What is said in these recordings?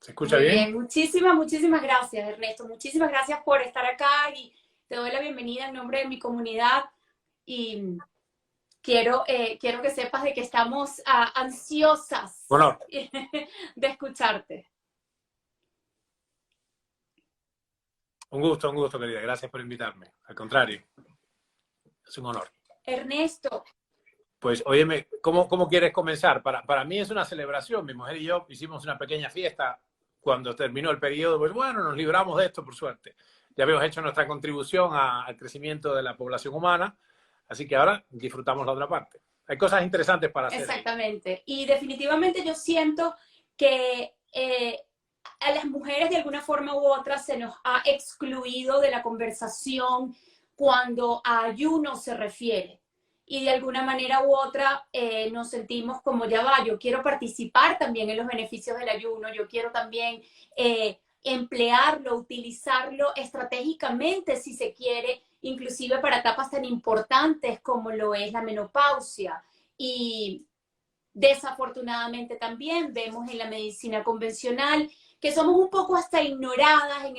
¿Se escucha Muy bien? bien, muchísimas gracias, Ernesto. Muchísimas gracias por estar acá y te doy la bienvenida en nombre de mi comunidad y quiero que sepas de que estamos ansiosas Bueno, de escucharte. un gusto, querida. Gracias por invitarme. Al contrario, es un honor. Ernesto, Pues, óyeme, ¿cómo quieres comenzar? Para mí es una celebración. Mi mujer y yo hicimos una pequeña fiesta cuando terminó el periodo. Pues bueno, nos libramos de esto, por suerte. Ya habíamos hecho nuestra contribución al crecimiento de la población humana, así que ahora disfrutamos la otra parte. Hay cosas interesantes para hacer ahí. exactamente. Y definitivamente yo siento que a las mujeres de alguna forma u otra se nos ha excluido de la conversación cuando a ayuno se refiere. Y de alguna manera u otra nos sentimos como ya va, yo quiero participar también en los beneficios del ayuno, yo quiero también emplearlo, utilizarlo estratégicamente si se quiere, inclusive para etapas tan importantes como lo es la menopausia. Y desafortunadamente también vemos en la medicina convencional que somos un poco hasta ignoradas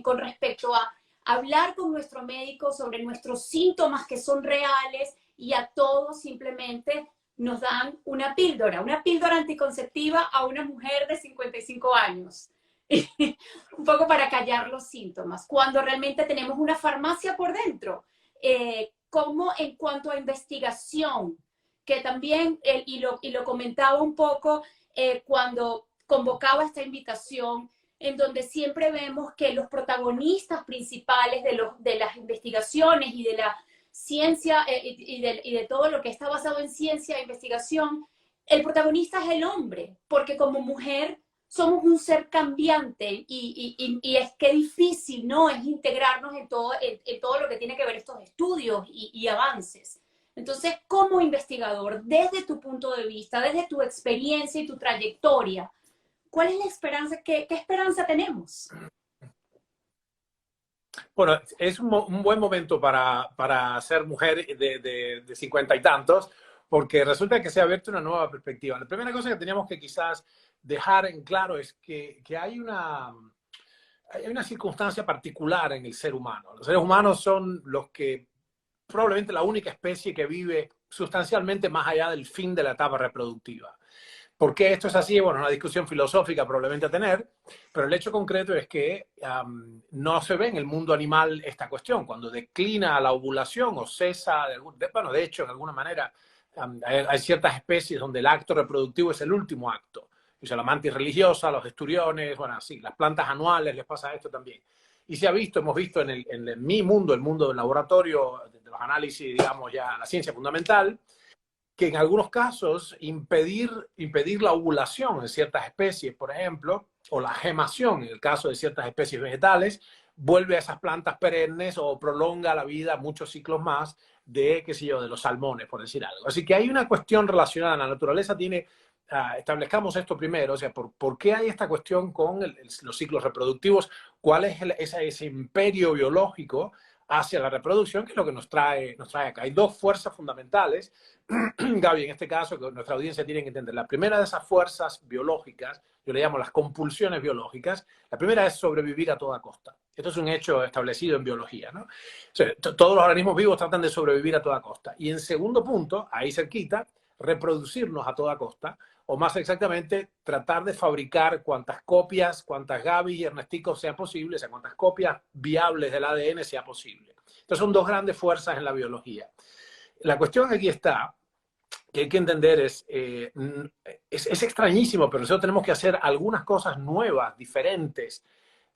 con respecto a hablar con nuestro médico sobre nuestros síntomas que son reales y a todos simplemente nos dan una píldora anticonceptiva a una mujer de 55 años. Un poco para callar los síntomas, cuando realmente tenemos una farmacia por dentro. Como en cuanto a investigación, que también, y lo comentaba un poco cuando convocaba esta invitación, en donde siempre vemos que los protagonistas principales de las investigaciones y de la ciencia y de todo lo que está basado en ciencia e investigación, el protagonista es el hombre, porque como mujer somos un ser cambiante y es que difícil, ¿no? Es integrarnos en todo lo que tiene que ver estos estudios y avances. Entonces, como investigador, desde tu punto de vista, desde tu experiencia y tu trayectoria, ¿cuál es la esperanza? ¿Qué esperanza tenemos? Bueno, es un buen momento para ser mujer de 50 y tantos, porque resulta que se ha abierto una nueva perspectiva. La primera cosa que teníamos que quizás dejar en claro es que hay una circunstancia particular en el ser humano. Los seres humanos son los que probablemente la única especie que vive sustancialmente más allá del fin de la etapa reproductiva. ¿Por qué esto es así? Bueno, una discusión filosófica probablemente a tener, pero el hecho concreto es que no se ve en el mundo animal esta cuestión. Cuando declina la ovulación o cesa, bueno, de hecho, de alguna manera, hay ciertas especies donde el acto reproductivo es el último acto. O sea, la mantis religiosa, los esturiones, bueno, así, las plantas anuales les pasa esto también. Y se ha visto, hemos visto en mi mundo, el mundo del laboratorio, de los análisis, digamos, ya la ciencia fundamental, que en algunos casos impedir la ovulación en ciertas especies, por ejemplo, o la gemación en el caso de ciertas especies vegetales, vuelve a esas plantas perennes o prolonga la vida muchos ciclos más de, qué sé yo, de los salmones, por decir algo. Así que hay una cuestión relacionada. La naturaleza tiene, establezcamos esto primero, o sea, ¿por qué hay esta cuestión con los ciclos reproductivos? ¿Cuál es ese imperio biológico hacia la reproducción, que es lo que nos trae acá? Hay dos fuerzas fundamentales, Gaby, en este caso, que nuestra audiencia tiene que entender. La primera de esas fuerzas biológicas, yo le llamo las compulsiones biológicas, la primera es sobrevivir a toda costa. Esto es un hecho establecido en biología, ¿no? O sea, todos los organismos vivos tratan de sobrevivir a toda costa. Y en segundo punto, ahí cerquita, reproducirnos a toda costa, o más exactamente, tratar de fabricar cuantas copias, cuantas Gaby y Ernesticos sean posibles, o sea, cuantas copias viables del ADN sea posible. Entonces son dos grandes fuerzas en la biología. La cuestión aquí está, que hay que entender es extrañísimo, pero nosotros tenemos que hacer algunas cosas nuevas, diferentes,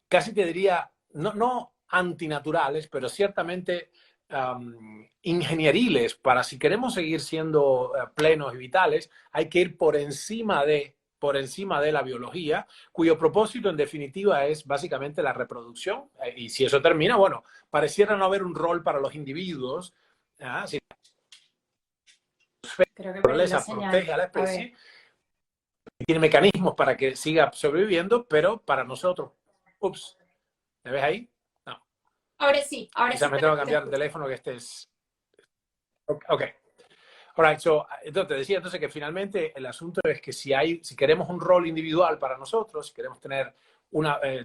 casi te diría, no antinaturales, pero ciertamente ingenieriles, para si queremos seguir siendo plenos y vitales, hay que ir por encima de la biología, cuyo propósito en definitiva es básicamente la reproducción. Y si eso termina, bueno, pareciera no haber un rol para los individuos, si Creo que la perdí la naturaleza señal. protege a la A ver. especie, tiene mecanismos para que siga sobreviviendo, pero para nosotros, ups, ¿me ves ahí? No, Ahora quizás sí me tengo que te cambiar el escucho. teléfono que este es... Ok. Alright, so, entonces te decía entonces que finalmente el asunto es que si queremos un rol individual para nosotros, si queremos tener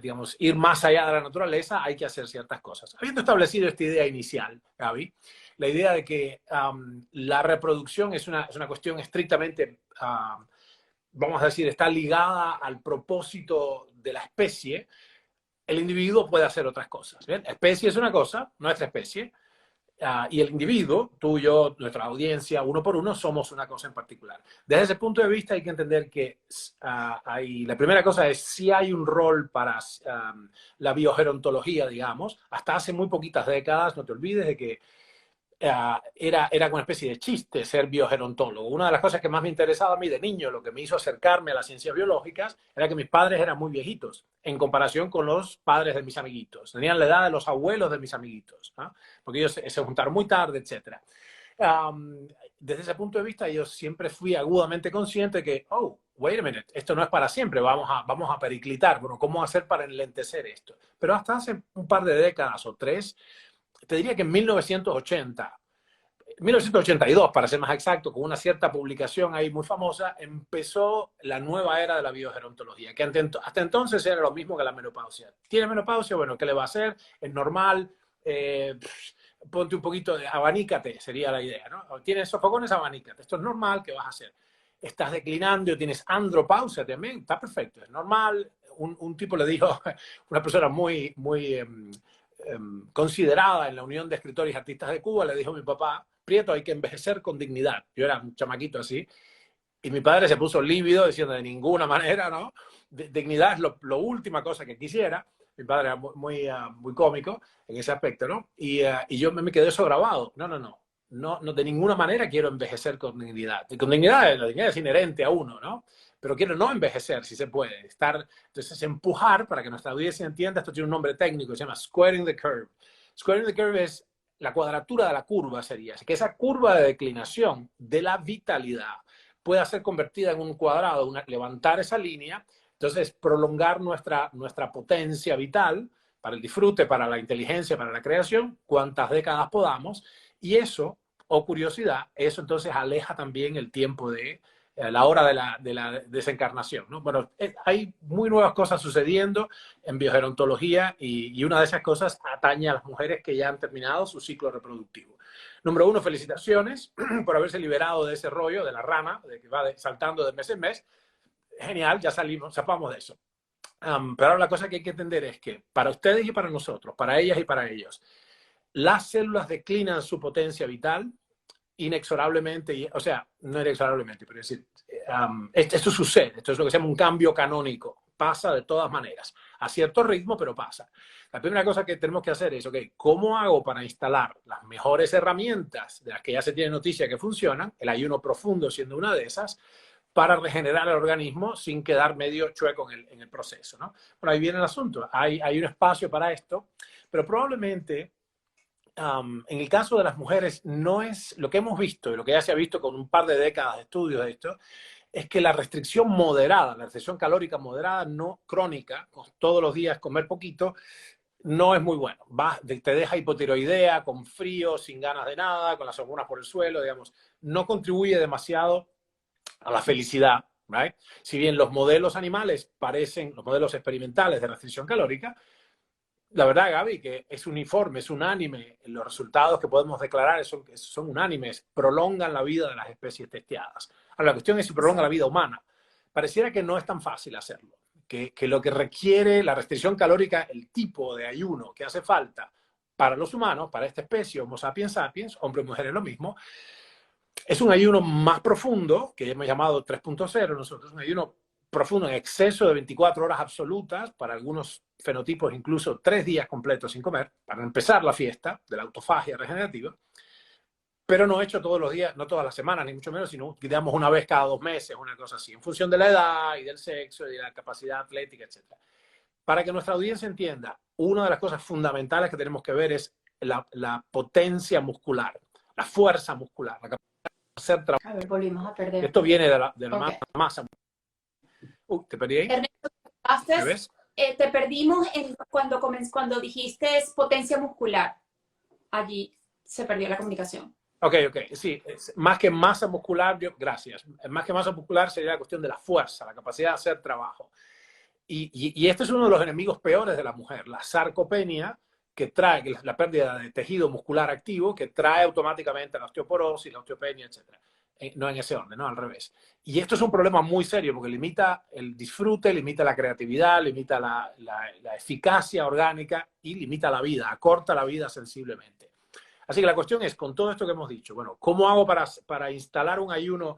digamos, ir más allá de la naturaleza, hay que hacer ciertas cosas. Habiendo establecido esta idea inicial, Gaby, la idea de que la reproducción es una cuestión estrictamente, vamos a decir, está ligada al propósito de la especie, el individuo puede hacer otras cosas. ¿Bien? Especie es una cosa, nuestra especie, y el individuo, tú y yo, nuestra audiencia, uno por uno, somos una cosa en particular. Desde ese punto de vista hay que entender que la primera cosa es si hay un rol para la biogerontología, digamos. Hasta hace muy poquitas décadas, no te olvides de que era una especie de chiste ser biogerontólogo. Una de las cosas que más me interesaba a mí de niño, lo que me hizo acercarme a las ciencias biológicas, era que mis padres eran muy viejitos en comparación con los padres de mis amiguitos. Tenían la edad de los abuelos de mis amiguitos, ¿no? Porque ellos se juntaron muy tarde, etc. Desde ese punto de vista, yo siempre fui agudamente consciente que, oh, wait a minute, esto no es para siempre, vamos a periclitar. Bueno, ¿cómo hacer para enlentecer esto? Pero hasta hace un par de décadas o tres, te diría que en 1982, para ser más exacto, con una cierta publicación ahí muy famosa, empezó la nueva era de la biogerontología, que hasta entonces era lo mismo que la menopausia. ¿Tiene menopausia? Bueno, ¿qué le va a hacer? Es normal, ponte un poquito, abanícate, sería la idea, ¿no? Tienes sofocones, abanícate. Esto es normal, ¿qué vas a hacer? Estás declinando, tienes andropausia también, está perfecto, es normal. Un tipo le dijo, una persona muy considerada en la Unión de Escritores y Artistas de Cuba, le dijo a mi papá: Prieto, hay que envejecer con dignidad. Yo era un chamaquito así, y mi padre se puso lívido diciendo: de ninguna manera, ¿no? Dignidad es lo última cosa que quisiera. Mi padre era muy cómico en ese aspecto, ¿no? Y yo me quedé eso grabado. No, de ninguna manera quiero envejecer con dignidad. Con dignidad, la dignidad es inherente a uno, ¿no? Pero quiero no envejecer, si se puede. Entonces, empujar, para que nuestra audiencia entienda, esto tiene un nombre técnico, se llama squaring the curve. Squaring the curve es la cuadratura de la curva, sería. Así que esa curva de declinación de la vitalidad pueda ser convertida en un cuadrado, levantar esa línea, entonces prolongar nuestra potencia vital para el disfrute, para la inteligencia, para la creación, cuantas décadas podamos, y eso, o curiosidad, eso entonces aleja también el tiempo de la hora de la desencarnación, ¿no? Bueno, hay muy nuevas cosas sucediendo en biogerontología y una de esas cosas atañe a las mujeres que ya han terminado su ciclo reproductivo. Número uno, felicitaciones por haberse liberado de ese rollo de la rana, de que va saltando de mes en mes. Genial, ya zapamos de eso. Pero ahora la cosa que hay que entender es que para ustedes y para nosotros, para ellas y para ellos, las células declinan su potencia vital inexorablemente, o sea, no inexorablemente, pero es decir, esto sucede, esto es lo que se llama un cambio canónico, pasa de todas maneras, a cierto ritmo, pero pasa. La primera cosa que tenemos que hacer es, ok, ¿cómo hago para instalar las mejores herramientas de las que ya se tiene noticia que funcionan, el ayuno profundo siendo una de esas, para regenerar el organismo sin quedar medio chueco en el proceso, ¿no? Bueno, ahí viene el asunto, hay un espacio para esto, pero probablemente en el caso de las mujeres, no es lo que hemos visto y lo que ya se ha visto con un par de décadas de estudios de esto, es que la restricción moderada, la restricción calórica moderada, no crónica, todos los días comer poquito, no es muy bueno. Te deja hipotiroidea, con frío, sin ganas de nada, con las hormonas por el suelo, digamos. No contribuye demasiado a la felicidad, ¿right? Si bien los modelos animales parecen, los modelos experimentales de restricción calórica, la verdad, Gaby, que es uniforme, es unánime. Los resultados que podemos declarar son unánimes, prolongan la vida de las especies testeadas. Ahora, la cuestión es si prolonga la vida humana. Pareciera que no es tan fácil hacerlo, que lo que requiere la restricción calórica, el tipo de ayuno que hace falta para los humanos, para esta especie, Homo sapiens sapiens, hombre y mujer es lo mismo, es un ayuno más profundo, que hemos llamado 3.0 nosotros, un ayuno profundo en exceso de 24 horas absolutas, para algunos fenotipos incluso 3 días completos sin comer, para empezar la fiesta de la autofagia regenerativa, pero no hecho todos los días, no todas las semanas, ni mucho menos, sino digamos una vez cada 2 meses, una cosa así, en función de la edad y del sexo y de la capacidad atlética, etc. Para que nuestra audiencia entienda, una de las cosas fundamentales que tenemos que ver es la potencia muscular, la fuerza muscular, la capacidad de hacer trabajo. A ver, volvimos a perder. Esto viene de la Okay. masa. ¿Te perdí ahí? Ernesto, ¿Me ves? te perdimos cuando dijiste potencia muscular. Allí se perdió la comunicación. Ok, ok, sí, más que masa muscular, gracias. Más que masa muscular sería la cuestión de la fuerza, la capacidad de hacer trabajo. Y este es uno de los enemigos peores de la mujer, la sarcopenia, que trae la pérdida de tejido muscular activo, que trae automáticamente la osteoporosis, la osteopenia, etc. No en ese orden, no al revés. Y esto es un problema muy serio porque limita el disfrute, limita la creatividad, limita la eficacia orgánica y limita la vida, acorta la vida sensiblemente. Así que la cuestión es, con todo esto que hemos dicho, bueno, ¿cómo hago para instalar un ayuno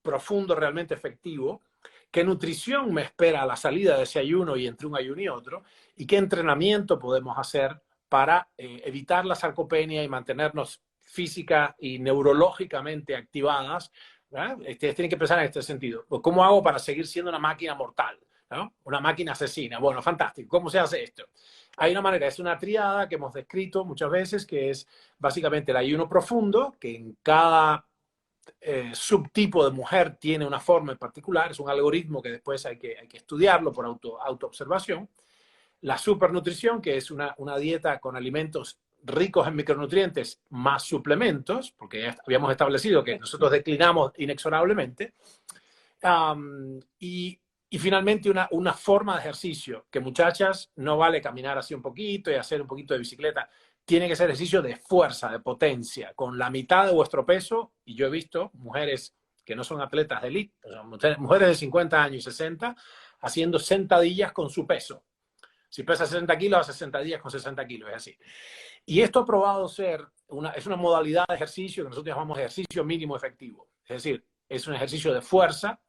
profundo realmente efectivo? ¿Qué nutrición me espera a la salida de ese ayuno y entre un ayuno y otro? ¿Y qué entrenamiento podemos hacer para evitar la sarcopenia y mantenernos física y neurológicamente activadas? Ustedes tienen que pensar en este sentido. ¿Cómo hago para seguir siendo una máquina mortal? ¿No? Una máquina asesina. Bueno, fantástico. ¿Cómo se hace esto? Hay una manera, es una triada que hemos descrito muchas veces, que es básicamente el ayuno profundo, que en cada subtipo de mujer tiene una forma en particular, es un algoritmo que después hay que estudiarlo por autoobservación. La supernutrición, que es una dieta con alimentos ricos en micronutrientes más suplementos, porque ya habíamos establecido que nosotros declinamos inexorablemente. Y finalmente una forma de ejercicio, que muchachas, no vale caminar así un poquito y hacer un poquito de bicicleta, tiene que ser ejercicio de fuerza, de potencia, con la mitad de vuestro peso. Y yo he visto mujeres que no son atletas de élite, mujeres de 50 años y 60, haciendo sentadillas con su peso. Si pesa 60 kilos, hace sentadillas con 60 kilos, es así. Y esto ha probado ser es una modalidad de ejercicio que nosotros llamamos ejercicio mínimo efectivo. Es decir, es un ejercicio de fuerza,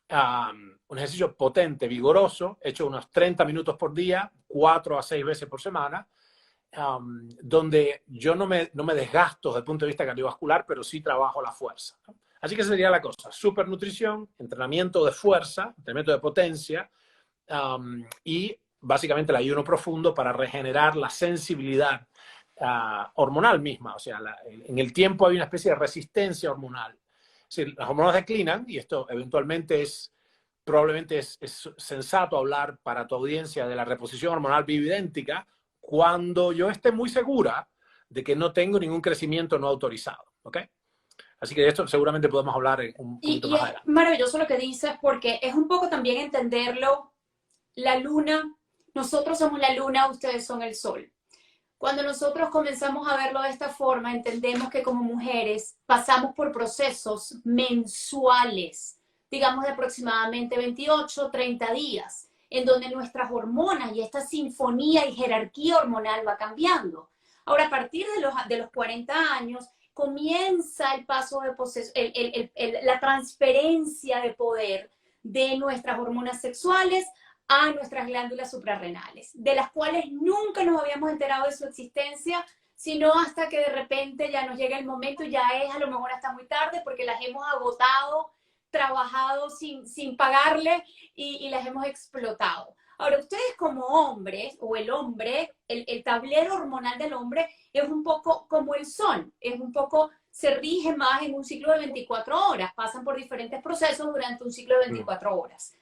un ejercicio potente, vigoroso, hecho unos 30 minutos por día, 4 a 6 veces por semana, donde yo no me desgasto desde el punto de vista cardiovascular, pero sí trabajo la fuerza, ¿no? Así que sería la cosa: supernutrición, entrenamiento de fuerza, entrenamiento de potencia, y básicamente el ayuno profundo para regenerar la sensibilidad hormonal misma. O sea, en el tiempo hay una especie de resistencia hormonal. Es decir, las hormonas declinan, y esto eventualmente probablemente es sensato hablar para tu audiencia de la reposición hormonal bioidéntica cuando yo esté muy segura de que no tengo ningún crecimiento no autorizado, ¿ok? Así que de esto seguramente podemos hablar un poquito más adelante. Es maravilloso lo que dices, porque es un poco también entenderlo. La luna, nosotros somos la luna, ustedes son el sol. Cuando nosotros comenzamos a verlo de esta forma, entendemos que como mujeres pasamos por procesos mensuales, digamos de aproximadamente 28, 30 días, en donde nuestras hormonas y esta sinfonía y jerarquía hormonal va cambiando. Ahora, a partir de los 40 años, comienza el paso de la transferencia de poder de nuestras hormonas sexuales a nuestras glándulas suprarrenales, de las cuales nunca nos habíamos enterado de su existencia, sino hasta que de repente ya nos llega el momento, ya es a lo mejor hasta muy tarde, porque las hemos agotado, trabajado sin pagarle y las hemos explotado. Ahora, ustedes como hombres, o el hombre, el tablero hormonal del hombre es un poco como el sol, es un poco, se rige más en un ciclo de 24 horas, pasan por diferentes procesos durante un ciclo de 24 horas.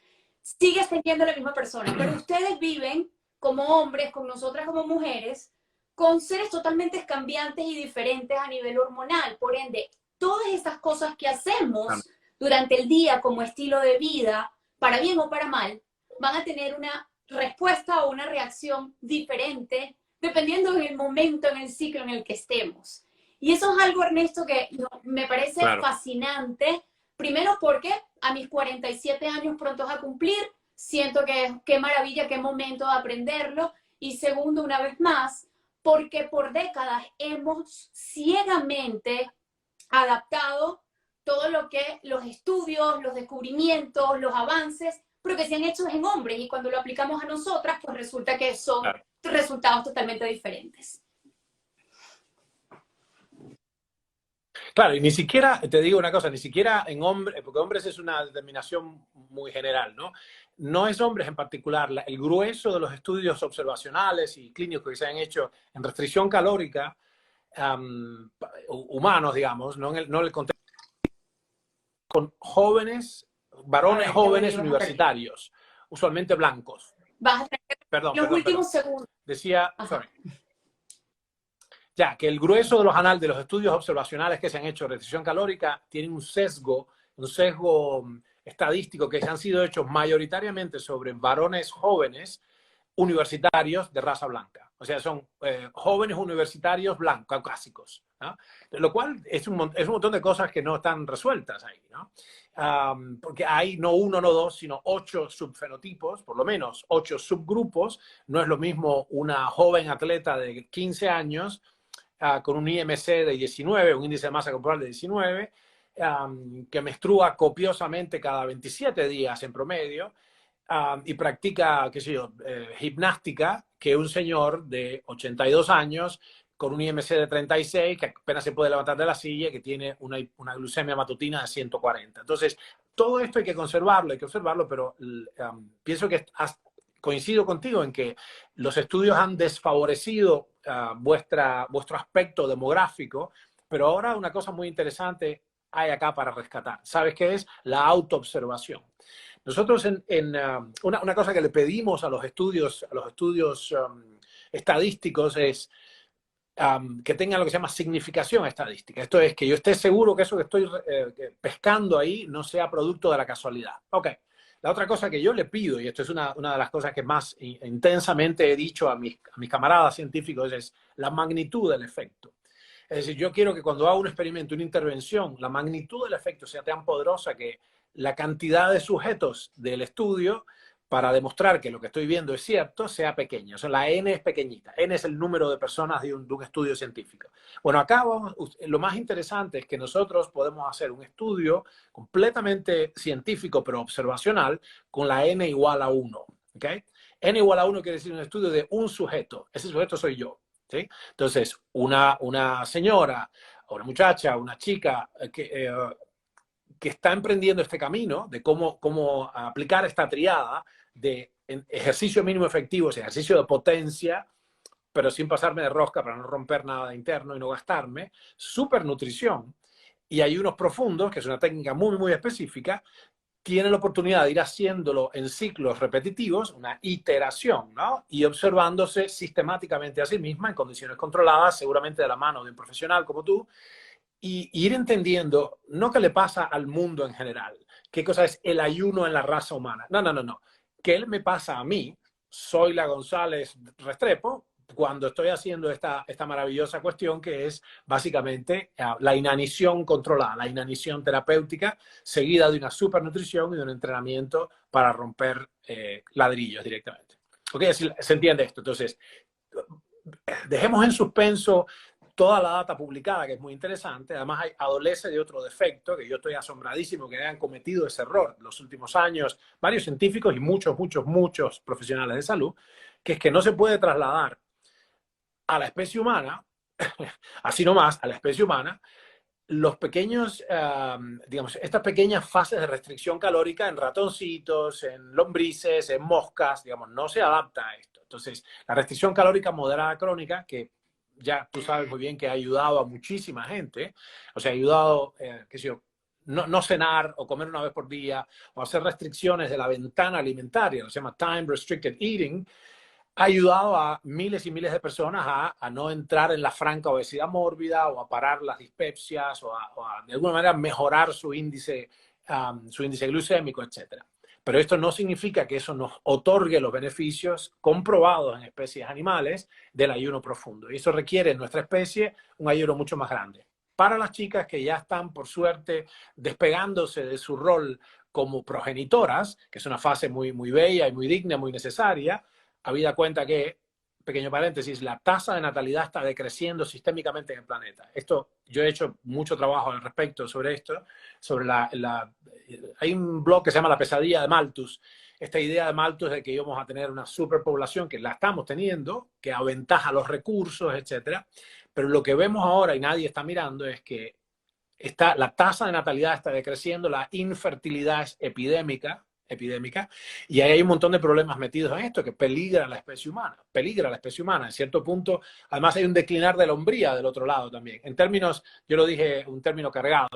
Sigues teniendo la misma persona, pero ustedes viven como hombres, con nosotras como mujeres, con seres totalmente cambiantes y diferentes a nivel hormonal. Por ende, todas estas cosas que hacemos durante el día como estilo de vida, para bien o para mal, van a tener una respuesta o una reacción diferente dependiendo del momento en el ciclo en el que estemos. Y eso es algo, Ernesto, que me parece fascinante. Primero porque a mis 47 años prontos a cumplir, siento que qué maravilla, qué momento de aprenderlo. Y segundo, una vez más, porque por décadas hemos ciegamente adaptado todo lo que los estudios, los descubrimientos, los avances, pero que se han hecho en hombres, y cuando lo aplicamos a nosotras, pues resulta que son resultados totalmente diferentes. Claro, y ni siquiera, te digo una cosa, ni siquiera en hombres, porque hombres es una determinación muy general, ¿no? No es hombres en particular. El grueso de los estudios observacionales y clínicos que se han hecho en restricción calórica, humanos, digamos, no en el contexto, con jóvenes, varones jóvenes universitarios, usualmente blancos. Vas a tener los últimos segundos. Decía, Ya, que el grueso de de los estudios observacionales que se han hecho de restricción calórica tienen un sesgo estadístico que se han sido hechos mayoritariamente sobre varones jóvenes universitarios de raza blanca. O sea, son jóvenes universitarios blancos, caucásicos, ¿no? Lo cual es es un montón de cosas que no están resueltas ahí, ¿no? Porque hay no uno, no dos, sino 8 subfenotipos, por lo menos 8 subgrupos. No es lo mismo una joven atleta de 15 años con un IMC de 19, un índice de masa corporal de 19, que menstrua copiosamente cada 27 días en promedio, y practica, qué sé yo, gimnástica, que un señor de 82 años con un IMC de 36, que apenas se puede levantar de la silla, que tiene una glucemia matutina de 140. Entonces, todo esto hay que conservarlo, pero pienso que coincido contigo en que los estudios han desfavorecido vuestro aspecto demográfico, pero ahora una cosa muy interesante hay acá para rescatar. ¿Sabes qué es? La autoobservación. Nosotros una cosa que le pedimos a los estudios estadísticos es que tengan lo que se llama significación estadística. Esto es que yo esté seguro que eso que estoy pescando ahí no sea producto de la casualidad. Ok. La otra cosa que yo le pido, y esto es una de las cosas que más intensamente he dicho a mis camaradas científicos, es la magnitud del efecto. Es decir, yo quiero que cuando haga un experimento, una intervención, la magnitud del efecto sea tan poderosa que la cantidad de sujetos del estudio para demostrar que lo que estoy viendo es cierto, sea pequeña. O sea, la N es pequeñita. N es el número de personas de un estudio científico. Bueno, acá lo más interesante es que nosotros podemos hacer un estudio completamente científico, pero observacional, con la N igual a 1. ¿Okay? N igual a 1 quiere decir un estudio de un sujeto. Ese sujeto soy yo. ¿Sí? Entonces, una señora, o una muchacha, una chica que está emprendiendo este camino de cómo aplicar esta triada de ejercicio mínimo efectivo, o sea, ejercicio de potencia, pero sin pasarme de rosca para no romper nada interno y no gastarme, supernutrición y ayunos profundos, que es una técnica muy, muy específica, tiene la oportunidad de ir haciéndolo en ciclos repetitivos, una iteración, ¿no? Y observándose sistemáticamente a sí misma en condiciones controladas, seguramente de la mano de un profesional como tú, y ir entendiendo, no qué le pasa al mundo en general, qué cosa es el ayuno en la raza humana. No, no, no, no. ¿Qué me pasa a mí? Soy la González Restrepo, cuando estoy haciendo esta maravillosa cuestión que es básicamente la inanición controlada, la inanición terapéutica, seguida de una supernutrición y de un entrenamiento para romper ladrillos directamente. ¿Ok? ¿Se entiende esto? Entonces, dejemos en suspenso toda la data publicada, que es muy interesante. Además, adolece de otro defecto, que yo estoy asombradísimo que hayan cometido ese error en los últimos años, varios científicos y muchos profesionales de salud, que es que no se puede trasladar a la especie humana, así nomás, a la especie humana, los pequeños, digamos, estas pequeñas fases de restricción calórica en ratoncitos, en lombrices, en moscas, digamos, no se adapta a esto. Entonces, la restricción calórica moderada crónica, que ya tú sabes muy bien que ha ayudado a muchísima gente, o sea, ha ayudado, qué sé yo, no cenar o comer una vez por día, o hacer restricciones de la ventana alimentaria, se llama Time Restricted Eating, ha ayudado a miles y miles de personas a no entrar en la franca obesidad mórbida o a parar las dispepsias o a de alguna manera mejorar su índice glucémico, etc. Pero esto no significa que eso nos otorgue los beneficios comprobados en especies animales del ayuno profundo. Y eso requiere en nuestra especie un ayuno mucho más grande. Para las chicas que ya están, por suerte, despegándose de su rol como progenitoras, que es una fase muy, muy bella y muy digna, muy necesaria, habida cuenta que, pequeño paréntesis, la tasa de natalidad está decreciendo sistémicamente en el planeta. Yo he hecho mucho trabajo al respecto sobre esto, sobre hay un blog que se llama La pesadilla de Malthus. Esta idea de Malthus de que íbamos a tener una superpoblación, que la estamos teniendo, que aventaja los recursos, etcétera. Pero lo que vemos ahora y nadie está mirando es que la tasa de natalidad está decreciendo, la infertilidad es epidémica, y ahí hay un montón de problemas metidos en esto que peligra a la especie humana, En cierto punto, además hay un declinar de la hombría del otro lado también. En términos, yo lo dije, un término cargado,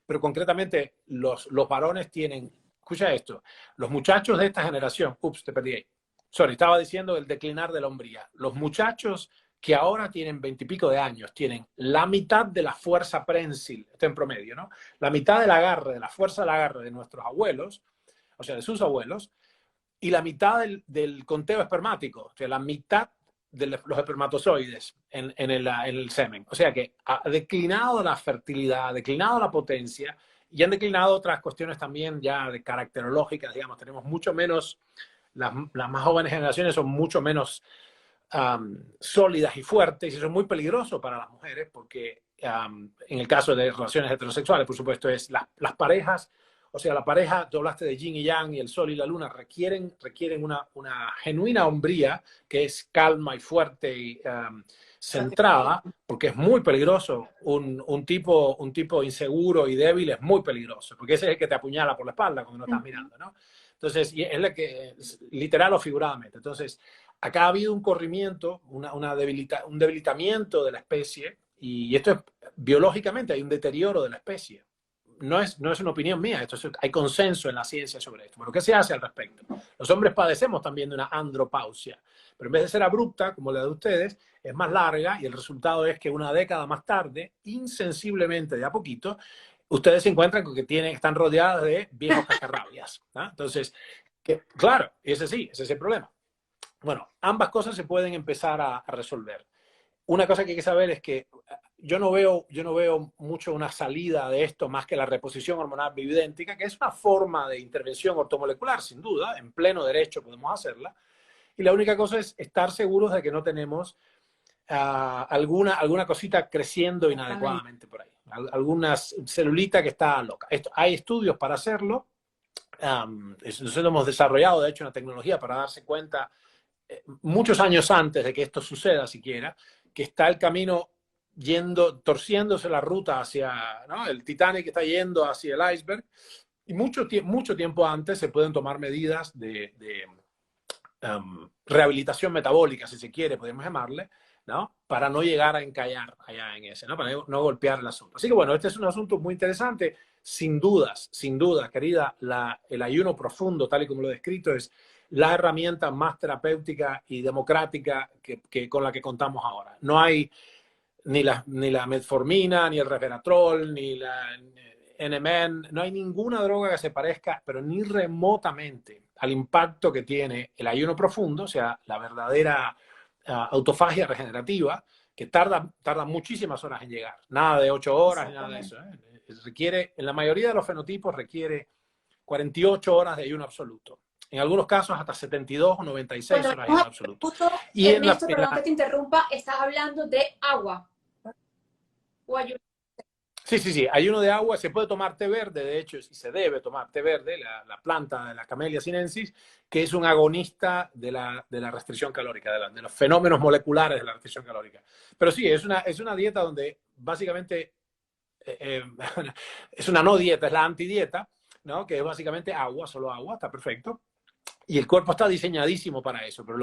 pero concretamente los varones tienen, escucha esto, los muchachos de esta generación, te perdí ahí. Sorry, estaba diciendo el declinar de la hombría. Los muchachos que ahora tienen 20 y pico de años, tienen la mitad de la fuerza prensil, esto en promedio, ¿no? La mitad del agarre, de la fuerza del agarre de nuestros abuelos, o sea, de sus abuelos, y la mitad del conteo espermático, o sea, la mitad de los espermatozoides en el semen. O sea que ha declinado la fertilidad, ha declinado la potencia y han declinado otras cuestiones también ya de caracterológicas, digamos. Tenemos mucho menos, las más jóvenes generaciones son mucho menos sólidas y fuertes y eso es muy peligroso para las mujeres porque en el caso de relaciones heterosexuales, por supuesto, es las parejas. O sea, la pareja, tú hablaste de yin y yang y el sol y la luna, requieren una genuina hombría que es calma y fuerte y centrada, porque es muy peligroso. Un tipo inseguro y débil es muy peligroso, porque ese es el que te apuñala por la espalda cuando no estás mirando, ¿no? Entonces, y es la que, literal o figuradamente. Entonces, acá ha habido un corrimiento, un debilitamiento de la especie, y esto es biológicamente, hay un deterioro de la especie. No es una opinión mía, hay consenso en la ciencia sobre esto. Pero ¿qué se hace al respecto? Los hombres padecemos también de una andropausia, pero en vez de ser abrupta, como la de ustedes, es más larga y el resultado es que una década más tarde, insensiblemente de a poquito, ustedes se encuentran con que están rodeadas de viejos cascarrabias, ¿no? Entonces, claro, ese es el problema. Bueno, ambas cosas se pueden empezar a resolver. Una cosa que hay que saber es que yo no veo mucho una salida de esto más que la reposición hormonal bioidéntica, que es una forma de intervención ortomolecular, sin duda, en pleno derecho podemos hacerla. Y la única cosa es estar seguros de que no tenemos alguna cosita creciendo inadecuadamente por ahí. Alguna celulita que está loca. Hay estudios para hacerlo. Nosotros hemos desarrollado, de hecho, una tecnología para darse cuenta muchos años antes de que esto suceda siquiera, que está el camino torciéndose la ruta hacia, ¿no? El Titanic está yendo hacia el iceberg, y mucho tiempo antes se pueden tomar medidas de rehabilitación metabólica, si se quiere, podemos llamarle, ¿no? Para no llegar a encallar allá en ese, ¿no? Para no golpear el asunto. Así que bueno, este es un asunto muy interesante, sin dudas, querida, el ayuno profundo, tal y como lo he descrito, es la herramienta más terapéutica y democrática con la que contamos ahora. No hay ni la metformina, ni el resveratrol, ni la NMN, no hay ninguna droga que se parezca, pero ni remotamente, al impacto que tiene el ayuno profundo, o sea, la verdadera autofagia regenerativa, que tarda muchísimas horas en llegar. Nada de 8 horas, ni nada de eso. Requiere, en la mayoría de los fenotipos, requiere 48 horas de ayuno absoluto. En algunos casos hasta 72 o 96 horas de ayuno absoluto. Y Ernesto, perdón que te interrumpa, estás hablando de agua. O ayuno. Sí. Ayuno de agua, se puede tomar té verde, de hecho, y se debe tomar té verde, la planta de la Camellia sinensis, que es un agonista de la restricción calórica, de los fenómenos moleculares de la restricción calórica. Pero sí, es una dieta donde básicamente es una no dieta, es la antidieta, ¿no? Que es básicamente agua, solo agua, está perfecto. Y el cuerpo está diseñadísimo para eso, pero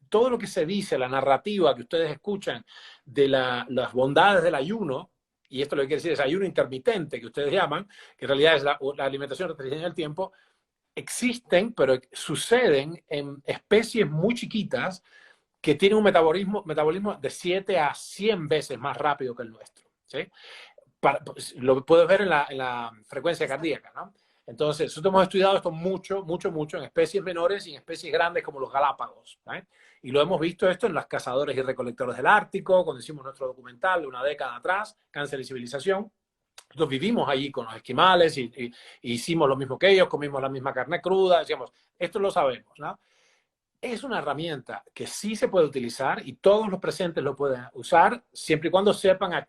todo lo que se dice, la narrativa que ustedes escuchan de las bondades del ayuno, y esto lo que quiere decir es ayuno intermitente, que ustedes llaman, que en realidad es la alimentación restringida en el tiempo, existen, pero suceden en especies muy chiquitas que tienen un metabolismo de 7 a 100 veces más rápido que el nuestro, ¿sí? Lo puedes ver en la frecuencia cardíaca, ¿no? Entonces, nosotros hemos estudiado esto mucho en especies menores y en especies grandes como los Galápagos, ¿eh? Y lo hemos visto esto en los cazadores y recolectores del Ártico, cuando hicimos nuestro documental de una década atrás, Cáncer y Civilización. Nosotros vivimos allí con los esquimales y hicimos lo mismo que ellos, comimos la misma carne cruda, decíamos, esto lo sabemos, ¿no? Es una herramienta que sí se puede utilizar y todos los presentes lo pueden usar, siempre y cuando sepan a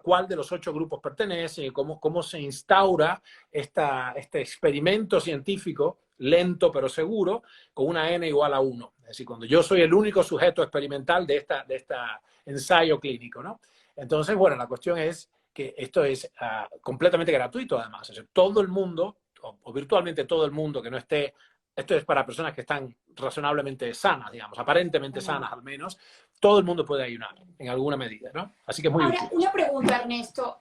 cuál de los 8 grupos pertenece y cómo se instaura este experimento científico, lento pero seguro, con una N igual a 1. Es decir, cuando yo soy el único sujeto experimental de este ensayo clínico, ¿no? Entonces, bueno, la cuestión es que esto es completamente gratuito, además. O sea, todo el mundo, o virtualmente todo el mundo que no esté. Esto es para personas que están razonablemente sanas, digamos, aparentemente sanas al menos. Todo el mundo puede ayunar en alguna medida, ¿no? Así que es muy útil. Ahora, una pregunta, Ernesto.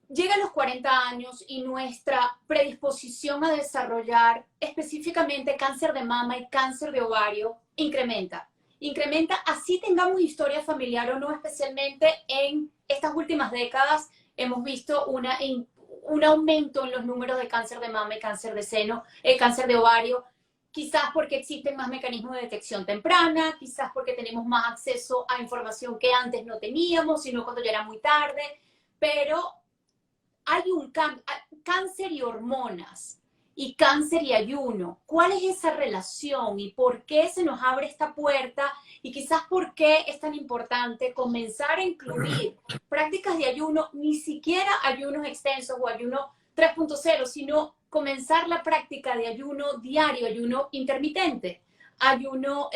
Llegan los 40 años y nuestra predisposición a desarrollar específicamente cáncer de mama y cáncer de ovario incrementa. incrementa, así tengamos historia familiar o no, especialmente en estas últimas décadas hemos visto un aumento en los números de cáncer de mama y cáncer de seno, cáncer de ovario, quizás porque existen más mecanismos de detección temprana, quizás porque tenemos más acceso a información que antes no teníamos, sino cuando ya era muy tarde, pero hay un cáncer y hormonas y cáncer y ayuno. ¿Cuál es esa relación y por qué se nos abre esta puerta? Y quizás por qué es tan importante comenzar a incluir prácticas de ayuno, ni siquiera ayunos extensos o ayuno 3.0, sino comenzar la práctica de ayuno diario, ayuno intermitente, ayuno,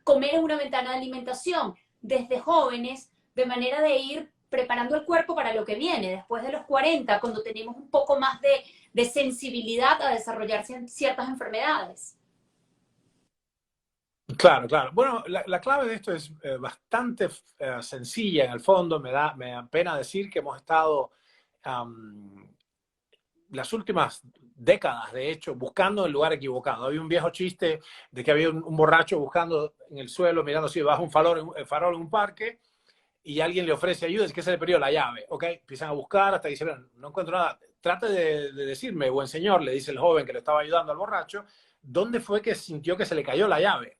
comer en una ventana de alimentación desde jóvenes, de manera de ir preparando el cuerpo para lo que viene, después de los 40, cuando tenemos un poco más de sensibilidad a desarrollarse ciertas enfermedades. Claro, claro. Bueno, la clave de esto es bastante sencilla en el fondo. Me da pena decir que hemos estado las últimas décadas, de hecho, buscando el lugar equivocado. Había un viejo chiste de que había un borracho buscando en el suelo, mirando si bajo un farol en un parque, y alguien le ofrece ayuda, es que se le perdió la llave, ¿ok? Empiezan a buscar hasta que dicen, no encuentro nada. Trate de decirme, buen señor, le dice el joven que le estaba ayudando al borracho, ¿dónde fue que sintió que se le cayó la llave?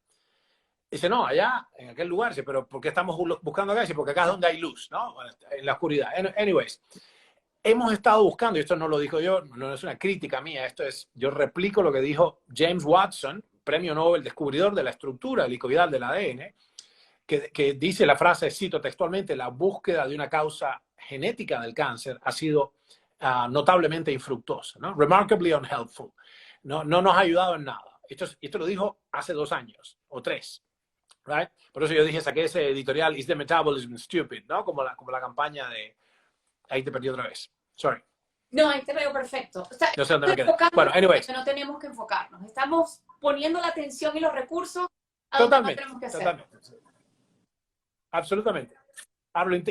Dice, no, allá, en aquel lugar. Dice, pero ¿por qué estamos buscando acá? Dice, porque acá es donde hay luz, ¿no? En la oscuridad. Anyways, hemos estado buscando, y esto no lo dijo yo, no es una crítica mía, esto es, yo replico lo que dijo James Watson, premio Nobel, descubridor de la estructura helicoidal del ADN, que dice la frase, cito textualmente, la búsqueda de una causa genética del cáncer ha sido notablemente infructuosa, ¿no? Remarkably unhelpful. No nos ha ayudado en nada. Esto lo dijo hace 2 años o 3. Right? Por eso yo dije, saqué ese editorial, Is the Metabolism Stupid? ¿No? Como la campaña de... Ahí te perdí otra vez. Sorry. No, ahí te veo perfecto. O sea, No sé dónde me quedé. Bueno, anyways. no tenemos que enfocarnos. Estamos poniendo la atención y los recursos a donde no Totalmente. tenemos que hacer. Totalmente. Absolutamente.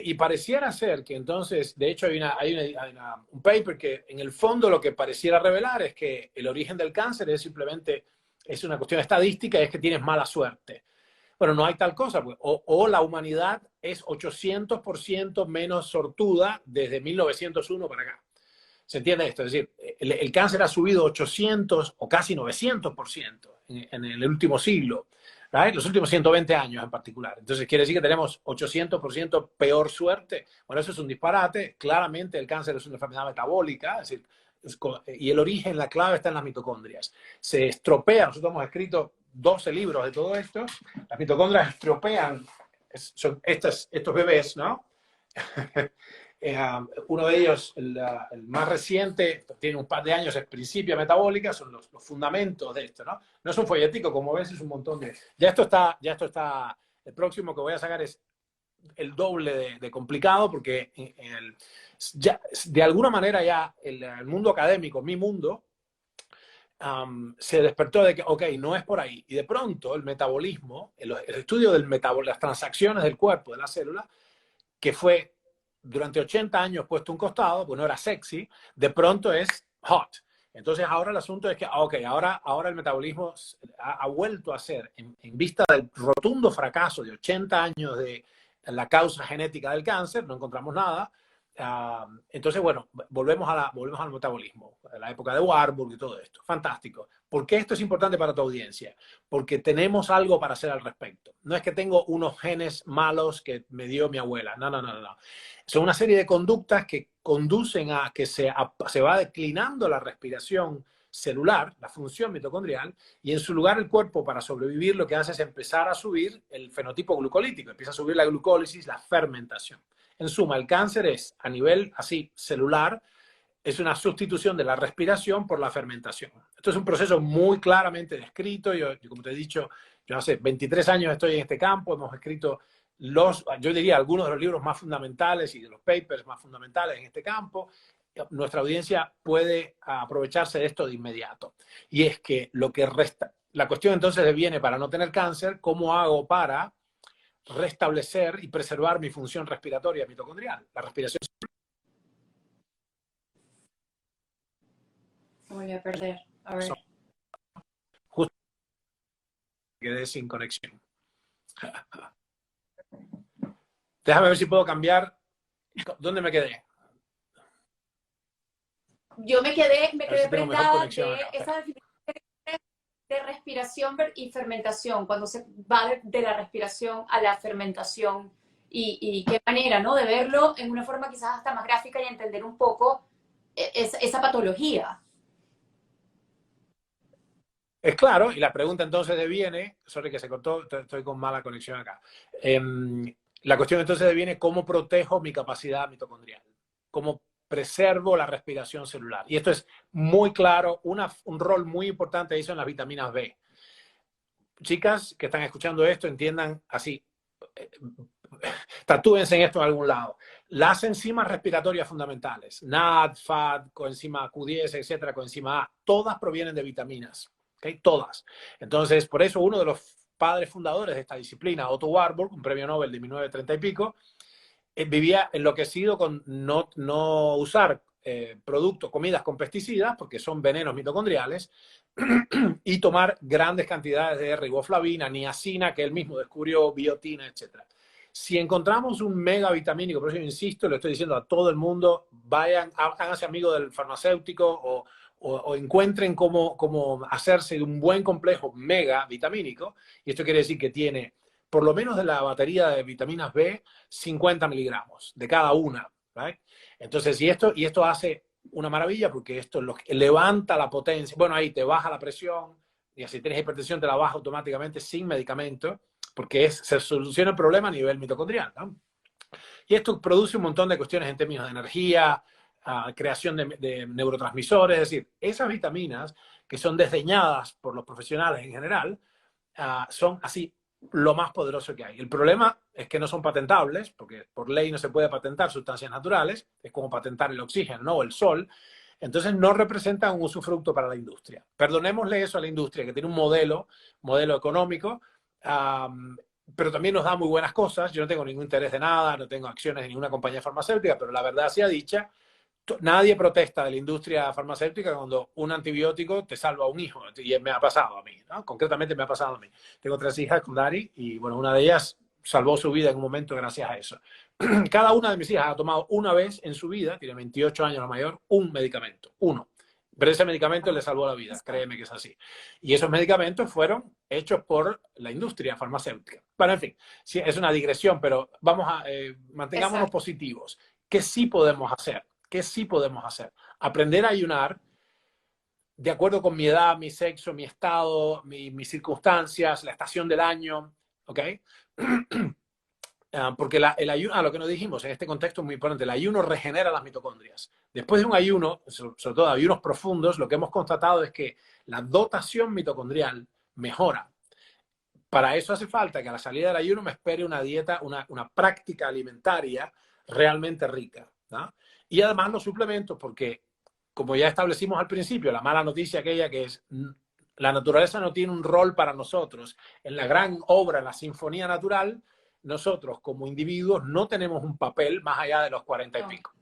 Y pareciera ser que entonces, de hecho, hay un paper que en el fondo lo que pareciera revelar es que el origen del cáncer es simplemente, es una cuestión estadística, es que tienes mala suerte. Bueno, no hay tal cosa, pues. O la humanidad es 800% menos sortuda desde 1901 para acá. ¿Se entiende esto? Es decir, el cáncer ha subido 800 o casi 900% en el último siglo, ¿right? Los últimos 120 años en particular. Entonces, ¿quiere decir que tenemos 800% peor suerte? Bueno, eso es un disparate. Claramente el cáncer es una enfermedad metabólica, es decir, y el origen, la clave está en las mitocondrias. Se estropea, nosotros hemos escrito 12 libros de todo esto, las mitocondrias estropean, son estos bebés, ¿no? Uno de ellos, el más reciente, tiene un par de años, es Principia Metabólica, son los fundamentos de esto, ¿no? No es un folletico, como ves, es un montón de... Ya esto está, el próximo que voy a sacar es el doble de complicado, porque ya, de alguna manera ya el mundo académico, mi mundo, se despertó de que, ok, no es por ahí. Y de pronto el metabolismo, el estudio del las transacciones del cuerpo, de la célula, que fue durante 80 años puesto a un costado, pues no era sexy, de pronto es hot. Entonces ahora el asunto es que, ok, ahora el metabolismo ha vuelto a ser, en vista del rotundo fracaso de 80 años de la causa genética del cáncer, no encontramos nada. Entonces, bueno, volvemos al metabolismo, a la época de Warburg y todo esto. Fantástico. ¿Por qué esto es importante para tu audiencia? Porque tenemos algo para hacer al respecto. No es que tengo unos genes malos que me dio mi abuela. No. Son una serie de conductas que conducen a que se va declinando la respiración celular, la función mitocondrial, y en su lugar el cuerpo, para sobrevivir, lo que hace es empezar a subir el fenotipo glucolítico. Empieza a subir la glucólisis, la fermentación. En suma, el cáncer es, a nivel así celular, es una sustitución de la respiración por la fermentación. Esto es un proceso muy claramente descrito. Yo como te he dicho, yo hace 23 años estoy en este campo, hemos escrito yo diría, algunos de los libros más fundamentales y de los papers más fundamentales en este campo. Nuestra audiencia puede aprovecharse de esto de inmediato. Y es que lo que resta, la cuestión entonces viene para no tener cáncer, ¿cómo hago para restablecer y preservar mi función respiratoria mitocondrial? La respiración. Voy a perder. A ver. quedé sin conexión. Déjame ver si puedo cambiar. ¿Dónde me quedé? Yo me quedé Si prendada de esa definición de respiración y fermentación, cuando se va de la respiración a la fermentación y qué manera, ¿no? De verlo en una forma quizás hasta más gráfica y entender un poco esa patología. Es claro, y la pregunta entonces deviene, sorry que se cortó, estoy con mala conexión acá. La cuestión entonces deviene cómo protejo mi capacidad mitocondrial, cómo preservo la respiración celular. Y esto es muy claro, un rol muy importante hizo en las vitaminas B. Chicas que están escuchando esto, entiendan así, tatúense en esto en algún lado. Las enzimas respiratorias fundamentales, NAD, FAD, coenzima Q10, etcétera, coenzima A, todas provienen de vitaminas. ¿Okay? Todas. Entonces, por eso uno de los padres fundadores de esta disciplina, Otto Warburg, un premio Nobel de 1930 y pico, vivía enloquecido con no usar productos, comidas con pesticidas, porque son venenos mitocondriales, y tomar grandes cantidades de riboflavina, niacina, que él mismo descubrió, biotina, etc. Si encontramos un megavitamínico, por eso yo insisto, le estoy diciendo a todo el mundo, vayan, háganse amigos del farmacéutico o encuentren cómo hacerse de un buen complejo megavitamínico, y esto quiere decir que tiene, por lo menos de la batería de vitaminas B, 50 miligramos de cada una. ¿Right? Entonces, y esto hace una maravilla porque esto levanta la potencia. Bueno, ahí te baja la presión, y si tienes hipertensión te la baja automáticamente sin medicamento, porque se soluciona el problema a nivel mitocondrial, ¿no? Y esto produce un montón de cuestiones en términos de energía, creación de neurotransmisores, es decir, esas vitaminas que son desdeñadas por los profesionales en general, son así lo más poderoso que hay. El problema es que no son patentables, porque por ley no se puede patentar sustancias naturales, es como patentar el oxígeno, ¿no? O el sol. Entonces no representan un usufructo para la industria. Perdonémosle eso a la industria, que tiene un modelo económico, pero también nos da muy buenas cosas. Yo no tengo ningún interés de nada, no tengo acciones de ninguna compañía farmacéutica, pero la verdad sea dicha, nadie protesta de la industria farmacéutica cuando un antibiótico te salva a un hijo. Y me ha pasado a mí, ¿no? Concretamente me ha pasado a mí. Tengo 3 hijas con Dari y, bueno, una de ellas salvó su vida en un momento gracias a eso. Cada una de mis hijas ha tomado una vez en su vida, tiene 28 años la mayor, un medicamento, uno. Pero ese medicamento le salvó la vida, créeme que es así. Y esos medicamentos fueron hechos por la industria farmacéutica. Bueno, en fin, sí, es una digresión, pero vamos a mantengámonos positivos. ¿Qué sí podemos hacer? ¿Qué sí podemos hacer? Aprender a ayunar de acuerdo con mi edad, mi sexo, mi estado, mis circunstancias, la estación del año, ¿ok? Porque el ayuno, lo que nos dijimos en este contexto es muy importante, el ayuno regenera las mitocondrias. Después de un ayuno, sobre todo ayunos profundos, lo que hemos constatado es que la dotación mitocondrial mejora. Para eso hace falta que a la salida del ayuno me espere una dieta, una práctica alimentaria realmente rica, ¿no? Y además los suplementos, porque como ya establecimos al principio, la mala noticia aquella que es la naturaleza no tiene un rol para nosotros. En la gran obra, la sinfonía natural, nosotros como individuos no tenemos un papel más allá de los 40 y pico.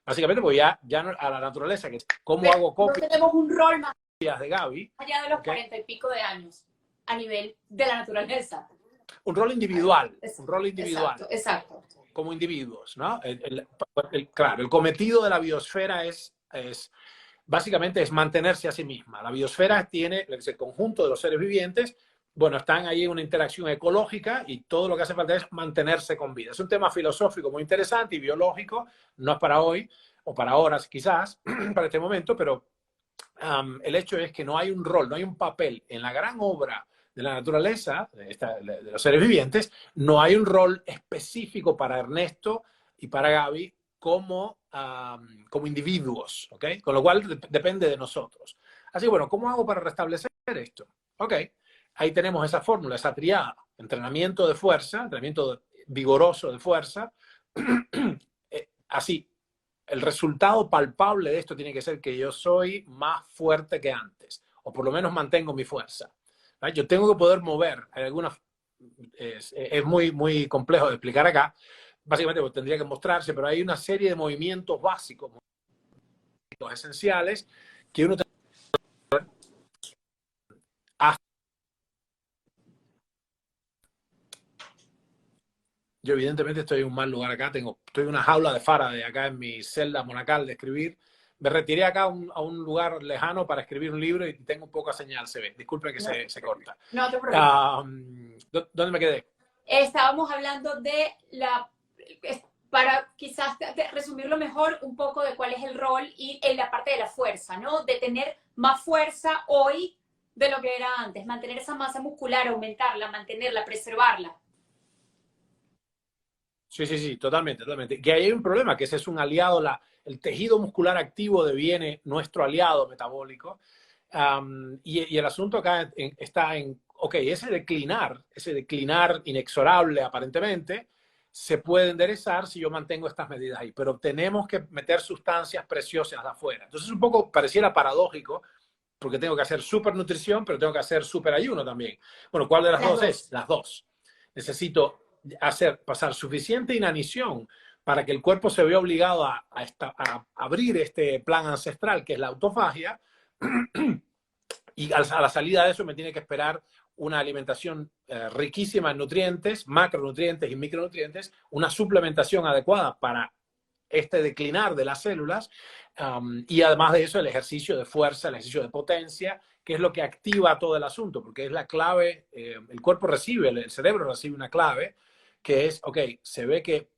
Básicamente, pues ya no, a la naturaleza, que es cómo hago copias. No tenemos un rol más De Gaby, allá de los 40 y pico de años a nivel de la naturaleza. Un rol individual. Un rol individual. Exacto. Como individuos, ¿no? Claro, el cometido de la biosfera básicamente es mantenerse a sí misma. La biosfera tiene el conjunto de los seres vivientes, bueno, están ahí en una interacción ecológica y todo lo que hace falta es mantenerse con vida. Es un tema filosófico muy interesante y biológico, no es para hoy o para horas quizás, para este momento, pero el hecho es que no hay un rol, no hay un papel en la gran obra de la naturaleza, de los seres vivientes, no hay un rol específico para Ernesto y para Gaby como individuos, ¿ok? Con lo cual depende de nosotros. Así que, bueno, ¿cómo hago para restablecer esto? Ok, ahí tenemos esa fórmula, esa triada, entrenamiento de fuerza, entrenamiento vigoroso de fuerza, así. El resultado palpable de esto tiene que ser que yo soy más fuerte que antes, o por lo menos mantengo mi fuerza. ¿Right? Yo tengo que poder mover. Hay algunas, es muy, muy complejo de explicar acá. Básicamente pues, tendría que mostrarse, pero hay una serie de movimientos básicos, esenciales, que uno tiene que hacer yo evidentemente estoy en un mal lugar acá, estoy en una jaula de Faraday acá en mi celda monacal de escribir. Me retiré acá a un lugar lejano para escribir un libro y tengo poca señal, se ve. Disculpe que se corta. No te preocupes. ¿Dónde me quedé? Estábamos hablando de para quizás resumirlo mejor, un poco de cuál es el rol y en la parte de la fuerza, ¿no? De tener más fuerza hoy de lo que era antes, mantener esa masa muscular, aumentarla, mantenerla, preservarla. Sí, sí, sí, totalmente, totalmente. Que ahí hay un problema, que ese es un aliado, el tejido muscular activo deviene nuestro aliado metabólico. Y el asunto acá está en, ok, ese declinar inexorable aparentemente, se puede enderezar si yo mantengo estas medidas ahí, pero tenemos que meter sustancias preciosas de afuera. Entonces un poco pareciera paradójico, porque tengo que hacer supernutrición, pero tengo que hacer superayuno también. Bueno, ¿cuál de las dos es? Las dos. Necesito pasar suficiente inanición para que el cuerpo se vea obligado a abrir este plan ancestral que es la autofagia, y a la salida de eso me tiene que esperar una alimentación riquísima en nutrientes, macronutrientes y micronutrientes, una suplementación adecuada para este declinar de las células, y además de eso el ejercicio de fuerza, el ejercicio de potencia, que es lo que activa todo el asunto, porque es la clave, el cuerpo recibe, el cerebro recibe una clave, que es, ok, se ve que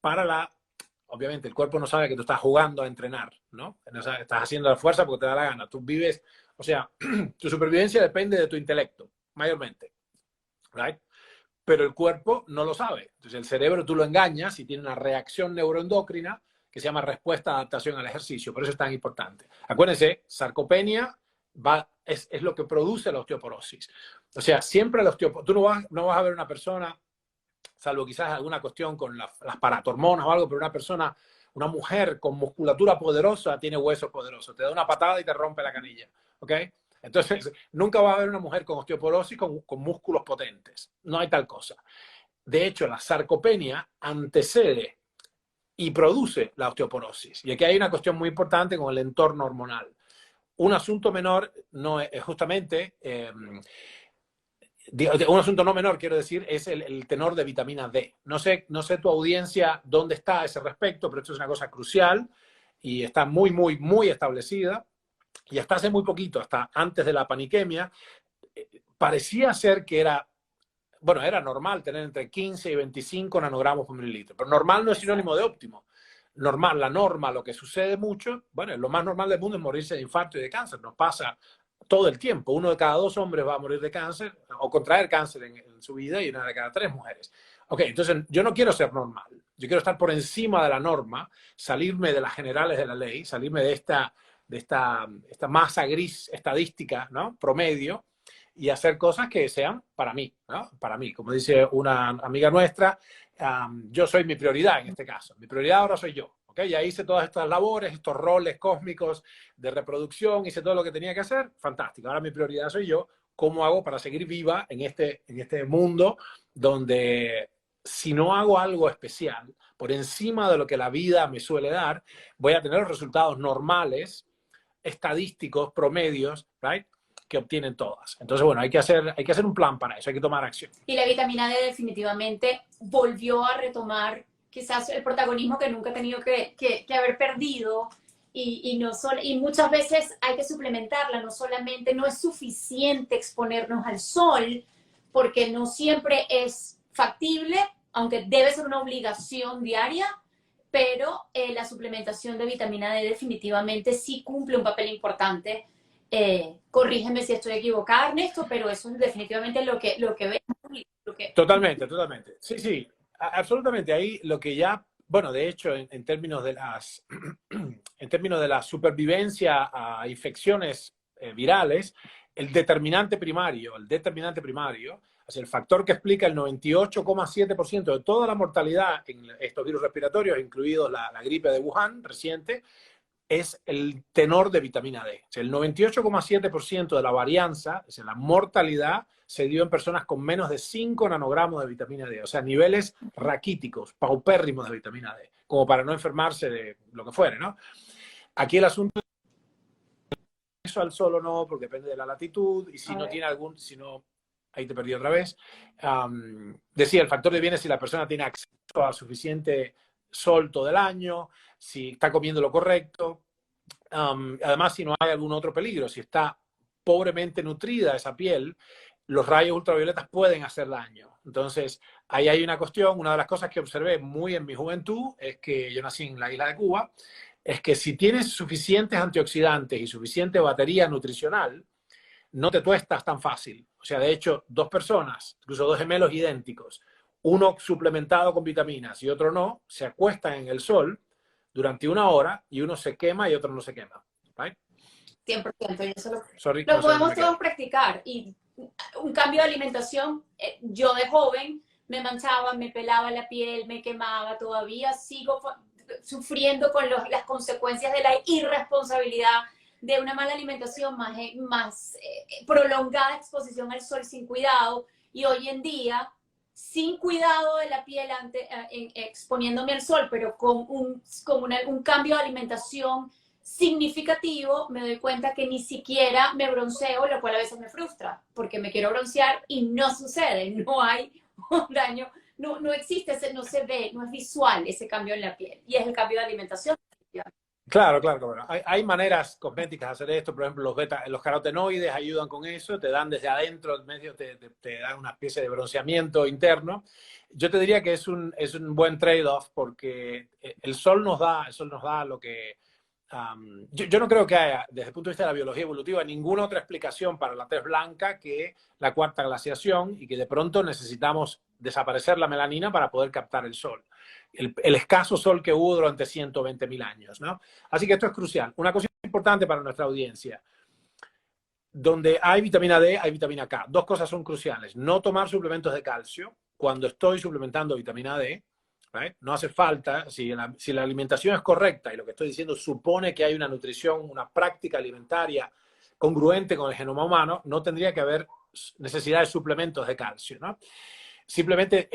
obviamente el cuerpo no sabe que tú estás jugando a entrenar, ¿no? Estás haciendo la fuerza porque te da la gana, tú vives, o sea, tu supervivencia depende de tu intelecto, mayormente, ¿right? Pero el cuerpo no lo sabe. Entonces el cerebro tú lo engañas y tiene una reacción neuroendocrina que se llama respuesta a adaptación al ejercicio. Por eso es tan importante. Acuérdense, sarcopenia es lo que produce la osteoporosis. O sea, siempre la osteoporosis, tú no vas a ver una persona, salvo quizás alguna cuestión con las paratormonas o algo, pero una mujer con musculatura poderosa tiene huesos poderosos. Te da una patada y te rompe la canilla. ¿Ok? Entonces, nunca va a haber una mujer con osteoporosis con músculos potentes. No hay tal cosa. De hecho, la sarcopenia antecede y produce la osteoporosis. Y aquí hay una cuestión muy importante con el entorno hormonal. Un asunto menor no es justamente, un asunto no menor, quiero decir, es el tenor de vitamina D. No sé tu audiencia dónde está a ese respecto, pero esto es una cosa crucial y está muy, muy, muy establecida. Y hasta hace muy poquito, hasta antes de la paniquemia, parecía ser que era normal tener entre 15 y 25 nanogramos por mililitro. Pero normal no es sinónimo de óptimo. Normal, la norma, lo que sucede mucho, bueno, lo más normal del mundo es morirse de infarto y de cáncer. Nos pasa todo el tiempo. 1 de cada 2 hombres va a morir de cáncer o contraer cáncer en su vida, y 1 de cada 3 mujeres. Ok, entonces yo no quiero ser normal. Yo quiero estar por encima de la norma, salirme de las generales de la ley, salirme de esta masa gris estadística, ¿no? Promedio, y hacer cosas que sean para mí, ¿no? Para mí. Como dice una amiga nuestra, yo soy mi prioridad en este caso. Mi prioridad ahora soy yo. ¿Okay? Ya hice todas estas labores, estos roles cósmicos de reproducción, hice todo lo que tenía que hacer. Fantástico. Ahora mi prioridad soy yo. ¿Cómo hago para seguir viva en este mundo donde si no hago algo especial por encima de lo que la vida me suele dar, voy a tener los resultados normales, estadísticos, promedios, right? Que obtienen todas. Entonces, bueno, hay que hacer un plan para eso, hay que tomar acción. Y la vitamina D definitivamente volvió a retomar quizás el protagonismo que nunca ha tenido que haber perdido, y muchas veces hay que suplementarla, no es suficiente exponernos al sol, porque no siempre es factible, aunque debe ser una obligación diaria, pero la suplementación de vitamina D definitivamente sí cumple un papel importante. Corrígeme si estoy equivocada, Ernesto, pero eso es definitivamente lo que vemos. Totalmente, totalmente. Sí, sí, absolutamente. Ahí lo que ya, bueno, de hecho, en términos de en términos de la supervivencia a infecciones virales, el determinante primario, o sea, el factor que explica el 98,7% de toda la mortalidad en estos virus respiratorios, incluidos la gripe de Wuhan reciente, es el tenor de vitamina D. O sea, el 98,7% de la varianza, o sea, la mortalidad, se dio en personas con menos de 5 nanogramos de vitamina D. O sea, niveles raquíticos, paupérrimos de vitamina D, como para no enfermarse de lo que fuere, ¿no? Aquí el asunto es eso al sol o no, porque depende de la latitud, y si no tiene ahí te perdí otra vez. Decía, el factor de bien es si la persona tiene acceso a suficiente sol todo el año, si está comiendo lo correcto. Además, si no hay algún otro peligro, si está pobremente nutrida esa piel, los rayos ultravioletas pueden hacer daño. Entonces, ahí hay una cuestión. Una de las cosas que observé muy en mi juventud es que yo nací en la isla de Cuba, es que si tienes suficientes antioxidantes y suficiente batería nutricional, no te tuestas tan fácil. O sea, de hecho, dos personas, incluso dos gemelos idénticos, uno suplementado con vitaminas y otro no, se acuestan en el sol durante una hora y uno se quema y otro no se quema. ¿Right? 100%, y eso Sorry, lo no sé dónde podemos me quedé. todos practicar. Y un cambio de alimentación, yo de joven me manchaba, me pelaba la piel, me quemaba, todavía sigo sufriendo con las consecuencias de la irresponsabilidad de una mala alimentación, más prolongada exposición al sol sin cuidado. Y hoy en día, sin cuidado de la piel, exponiéndome al sol, pero con un cambio de alimentación significativo, me doy cuenta que ni siquiera me bronceo, lo cual a veces me frustra, porque me quiero broncear y no sucede, no hay un daño, no existe, no se ve, no es visual ese cambio en la piel, y es el cambio de alimentación. Claro, claro. Hay maneras cosméticas de hacer esto. Por ejemplo, los carotenoides ayudan con eso, te dan desde adentro, en medio te dan una especie de bronceamiento interno. Yo te diría que es un buen trade-off porque el sol nos da lo que... yo no creo que haya, desde el punto de vista de la biología evolutiva, ninguna otra explicación para la tez blanca que la cuarta glaciación y que de pronto necesitamos desaparecer la melanina para poder captar el sol. El escaso sol que hubo durante 120.000 años, ¿no? Así que esto es crucial. Una cosa importante para nuestra audiencia. Donde hay vitamina D, hay vitamina K. Dos cosas son cruciales. No tomar suplementos de calcio cuando estoy suplementando vitamina D. ¿Right? No hace falta, si la alimentación es correcta y lo que estoy diciendo supone que hay una nutrición, una práctica alimentaria congruente con el genoma humano, no tendría que haber necesidad de suplementos de calcio, ¿no? Simplemente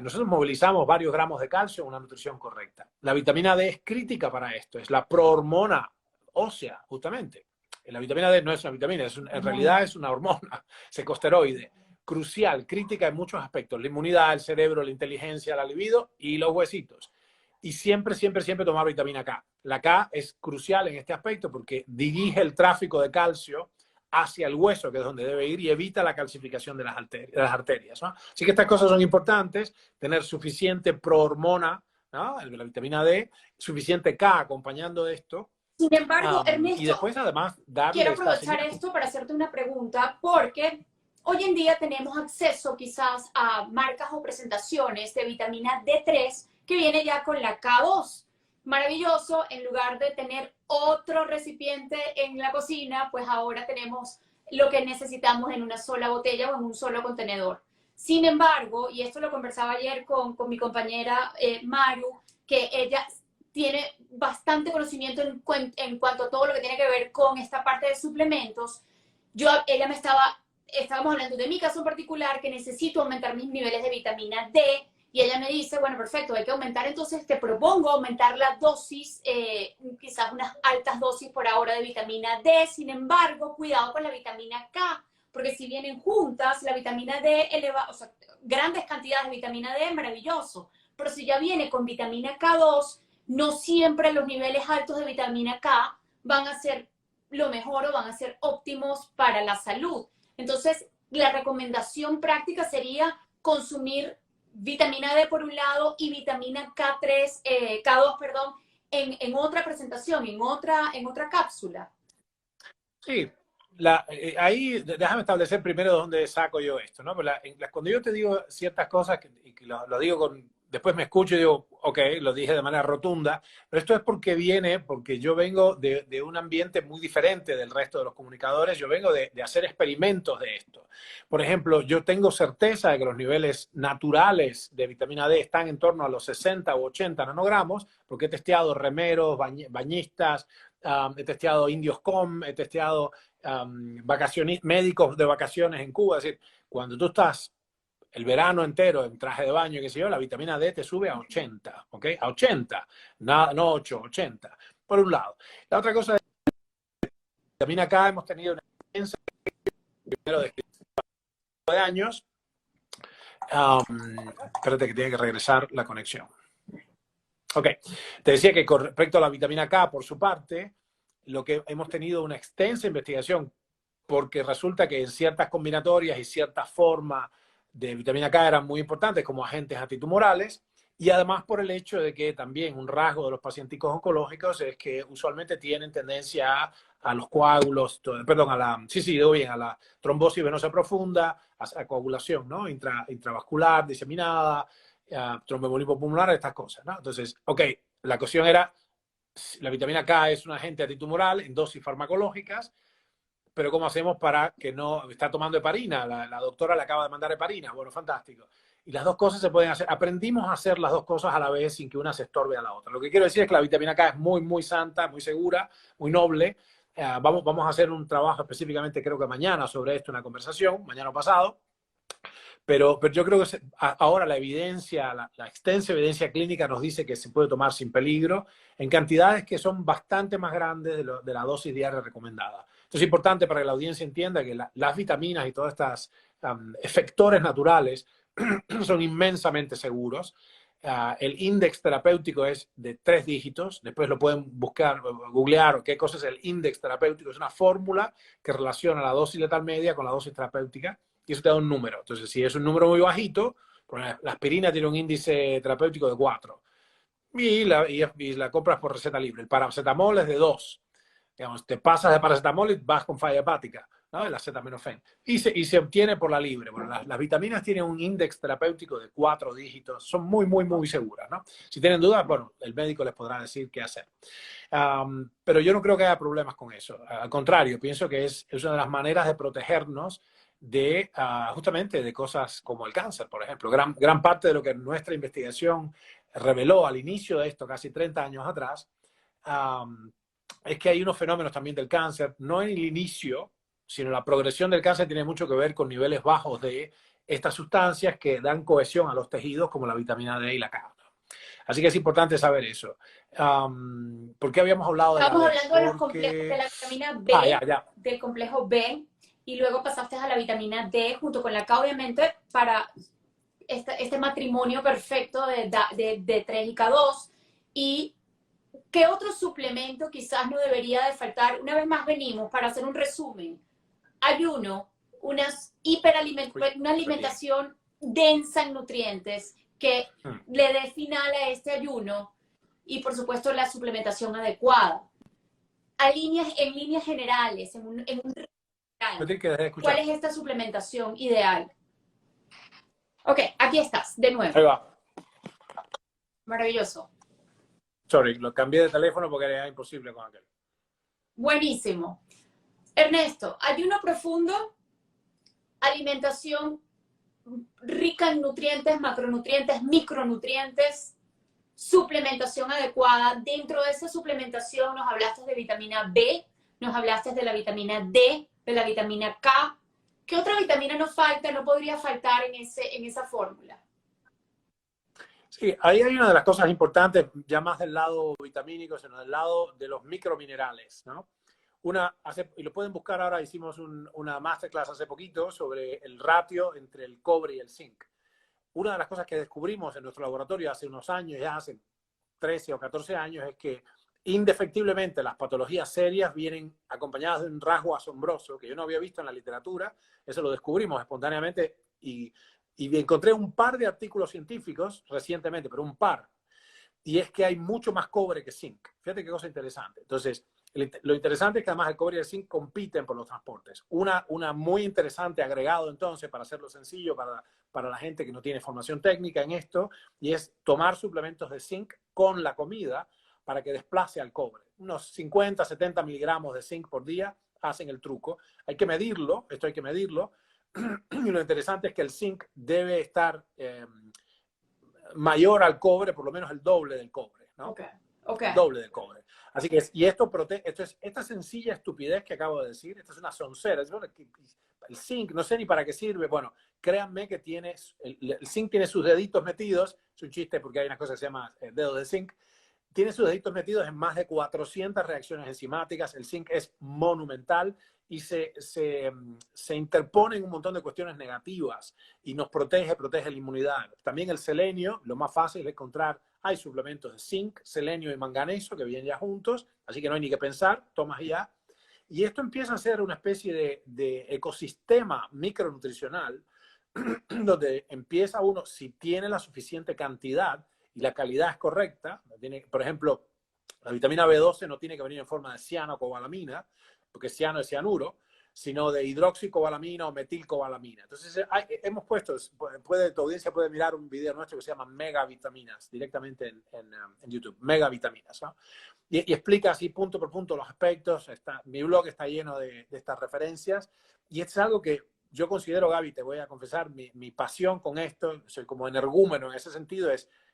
nosotros movilizamos varios gramos de calcio en una nutrición correcta. La vitamina D es crítica para esto, es la prohormona ósea, justamente. La vitamina D no es una vitamina, en realidad es una hormona, secosteroide, crucial, crítica en muchos aspectos, la inmunidad, el cerebro, la inteligencia, la libido y los huesitos. Y siempre, siempre, siempre tomar vitamina K. La K es crucial en este aspecto porque dirige el tráfico de calcio hacia el hueso, que es donde debe ir, y evita la calcificación de las arterias, ¿no? Así que estas cosas son importantes, tener suficiente prohormona, ¿no? La vitamina D, suficiente K acompañando de esto. Sin embargo, Ernesto, y después además darle quiero aprovechar esto para hacerte una pregunta, porque hoy en día tenemos acceso quizás a marcas o presentaciones de vitamina D3 que viene ya con la K2. Maravilloso, en lugar de tener otro recipiente en la cocina, pues ahora tenemos lo que necesitamos en una sola botella o en un solo contenedor. Sin embargo, y esto lo conversaba ayer con mi compañera Maru, que ella tiene bastante conocimiento en cuanto a todo lo que tiene que ver con esta parte de suplementos. Ella estábamos hablando de mi caso en particular, que necesito aumentar mis niveles de vitamina D, y ella me dice, bueno, perfecto, hay que aumentar, entonces te propongo aumentar la dosis, quizás unas altas dosis por ahora de vitamina D. Sin embargo, cuidado con la vitamina K, porque si vienen juntas, la vitamina D o sea, grandes cantidades de vitamina D, maravilloso, pero si ya viene con vitamina K2, no siempre los niveles altos de vitamina K van a ser lo mejor o van a ser óptimos para la salud. Entonces, la recomendación práctica sería consumir vitamina D por un lado y vitamina K2, perdón, en otra presentación, en otra cápsula. Sí, ahí déjame establecer primero dónde saco yo esto, ¿no? Cuando yo te digo ciertas cosas, y que lo digo después me escucho y digo, ok, lo dije de manera rotunda, pero esto es porque yo vengo de un ambiente muy diferente del resto de los comunicadores, yo vengo de hacer experimentos de esto. Por ejemplo, yo tengo certeza de que los niveles naturales de vitamina D están en torno a los 60 u 80 nanogramos, porque he testeado remeros, bañistas, he testeado indios com, he testeado médicos de vacaciones en Cuba. Es decir, cuando tú estás el verano entero en traje de baño, qué sé yo, la vitamina D te sube a 80, ¿ok? A 80, no 8, 80, por un lado. La otra cosa es que la vitamina K hemos tenido una experiencia primero de años Espérate que tiene que regresar la conexión. Ok, te decía que con respecto a la vitamina K, por su parte, lo que hemos tenido una extensa investigación, porque resulta que en ciertas combinatorias y ciertas formas de vitamina K eran muy importantes como agentes antitumorales, y además por el hecho de que también un rasgo de los pacientes oncológicos es que usualmente tienen tendencia a los coágulos, perdón, a la trombosis venosa profunda, a coagulación, ¿no? Intravascular, diseminada, tromboembolismo pulmonar, estas cosas, ¿no? Entonces, ok, la cuestión era, la vitamina K es un agente antitumoral en dosis farmacológicas, pero ¿cómo hacemos para que no... Está tomando heparina, la doctora le acaba de mandar heparina, bueno, fantástico. Y las dos cosas se pueden hacer. Aprendimos a hacer las dos cosas a la vez sin que una se estorbe a la otra. Lo que quiero decir es que la vitamina K es muy, muy santa, muy segura, muy noble. Vamos a hacer un trabajo específicamente, creo que mañana, sobre esto, una conversación, mañana o pasado. Pero yo creo que ahora la evidencia, la extensa evidencia clínica nos dice que se puede tomar sin peligro en cantidades que son bastante más grandes de la dosis diaria recomendada. Esto es importante para que la audiencia entienda que las vitaminas y todas estas efectores naturales son inmensamente seguros. El índice terapéutico es de 3 dígitos. Después lo pueden buscar, googlear qué cosa es el índice terapéutico. Es una fórmula que relaciona la dosis letal media con la dosis terapéutica. Y eso te da un número. Entonces, si es un número muy bajito, pues la aspirina tiene un índice terapéutico de 4 y la compras por receta libre. El paracetamol es de 2. Digamos, te pasas de paracetamol y vas con falla hepática, ¿no? El acetaminofén. Y se obtiene por la libre. Bueno, las vitaminas tienen un índice terapéutico de 4 dígitos. Son muy, muy, muy seguras, ¿no? Si tienen dudas, bueno, el médico les podrá decir qué hacer. Pero yo no creo que haya problemas con eso. Al contrario, pienso que es una de las maneras de protegernos de justamente de cosas como el cáncer, por ejemplo. Gran parte de lo que nuestra investigación reveló al inicio de esto, casi 30 años atrás, es que hay unos fenómenos también del cáncer, no en el inicio, sino la progresión del cáncer tiene mucho que ver con niveles bajos de estas sustancias que dan cohesión a los tejidos, como la vitamina D y la K. Así que es importante saber eso. ¿Por qué habíamos hablado de Estamos la D? hablando de los complejos de la vitamina B, del complejo B, y luego pasaste a la vitamina D junto con la K, obviamente, para este matrimonio perfecto de D3 y K2. ¿Y qué otro suplemento quizás no debería de faltar? Una vez más venimos para hacer un resumen. Ayuno, una alimentación densa en nutrientes que le dé final a este ayuno, y por supuesto la suplementación adecuada. En líneas generales, ¿cuál es esta suplementación ideal? Ok, aquí estás, de nuevo. Ahí va. Maravilloso. Sorry, lo cambié de teléfono porque era imposible con aquel. Buenísimo. Ernesto, ayuno profundo, alimentación rica en nutrientes, macronutrientes, micronutrientes, suplementación adecuada. Dentro de esa suplementación nos hablaste de vitamina B, nos hablaste de la vitamina D, de la vitamina K. ¿Qué otra vitamina nos falta, no podría faltar en esa fórmula? Sí, ahí hay una de las cosas importantes, ya más del lado vitamínico, sino del lado de los microminerales, ¿no? Y lo pueden buscar ahora, hicimos una masterclass hace poquito sobre el ratio entre el cobre y el zinc. Una de las cosas que descubrimos en nuestro laboratorio hace unos años, ya hace 13 o 14 años, es que indefectiblemente las patologías serias vienen acompañadas de un rasgo asombroso que yo no había visto en la literatura. Eso lo descubrimos espontáneamente y encontré un par de artículos científicos recientemente, pero un par. Y es que hay mucho más cobre que zinc. Fíjate qué cosa interesante. Entonces, lo interesante es que además el cobre y el zinc compiten por los transportes. Una muy interesante agregado entonces, para hacerlo sencillo para la gente que no tiene formación técnica en esto, y es tomar suplementos de zinc con la comida para que desplace al cobre. Unos 50, 70 miligramos de zinc por día hacen el truco. Hay que medirlo, esto hay que medirlo. Y lo interesante es que el zinc debe estar mayor al cobre, por lo menos el doble del cobre, ¿no? Okay. Doble del cobre. Así que, esta sencilla estupidez que acabo de decir, esta es una soncera. El zinc, no sé ni para qué sirve. Bueno, créanme que el zinc tiene sus deditos metidos. Es un chiste porque hay una cosa que se llama dedo de zinc. tiene sus deditos metidos en más de 400 reacciones enzimáticas. El zinc es monumental y se interpone en un montón de cuestiones negativas y nos protege la inmunidad. También el selenio, lo más fácil de encontrar, hay suplementos de zinc, selenio y manganeso que vienen ya juntos, así que no hay ni que pensar, tomas ya. Y esto empieza a ser una especie de ecosistema micronutricional donde empieza uno, si tiene la suficiente cantidad y la calidad es correcta, por ejemplo, la vitamina B12 no tiene que venir en forma de cianocobalamina, porque ciano es cianuro, sino de hidroxicobalamina o metilcobalamina. Entonces, hemos puesto, tu audiencia puede mirar un video nuestro que se llama Megavitaminas, directamente en YouTube, Megavitaminas, ¿no? Y explica así punto por punto los aspectos. Mi blog está lleno de estas referencias y es algo que yo considero, Gaby, te voy a confesar, mi pasión con esto, soy como energúmeno en ese sentido,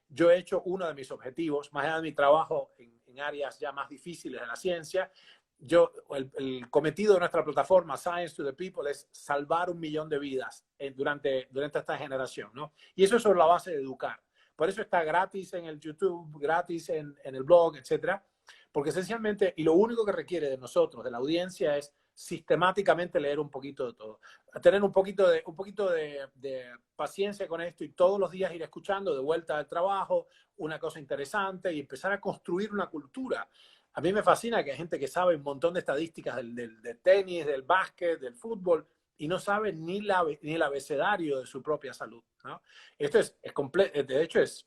yo he hecho uno de mis objetivos, más allá de mi trabajo en áreas ya más difíciles de la ciencia, el cometido de nuestra plataforma Science to the People es salvar 1 millón de vidas durante esta generación, ¿no? Y eso es sobre la base de educar. Por eso está gratis en el YouTube, gratis en el blog, etcétera, porque esencialmente, y lo único que requiere de nosotros, de la audiencia, es sistemáticamente leer un poquito de todo, tener un poquito de paciencia con esto y todos los días ir escuchando de vuelta al trabajo una cosa interesante y empezar a construir una cultura. A mí me fascina que hay gente que sabe un montón de estadísticas del tenis, del básquet, del fútbol y no sabe ni el abecedario de su propia salud, ¿no? Esto de hecho es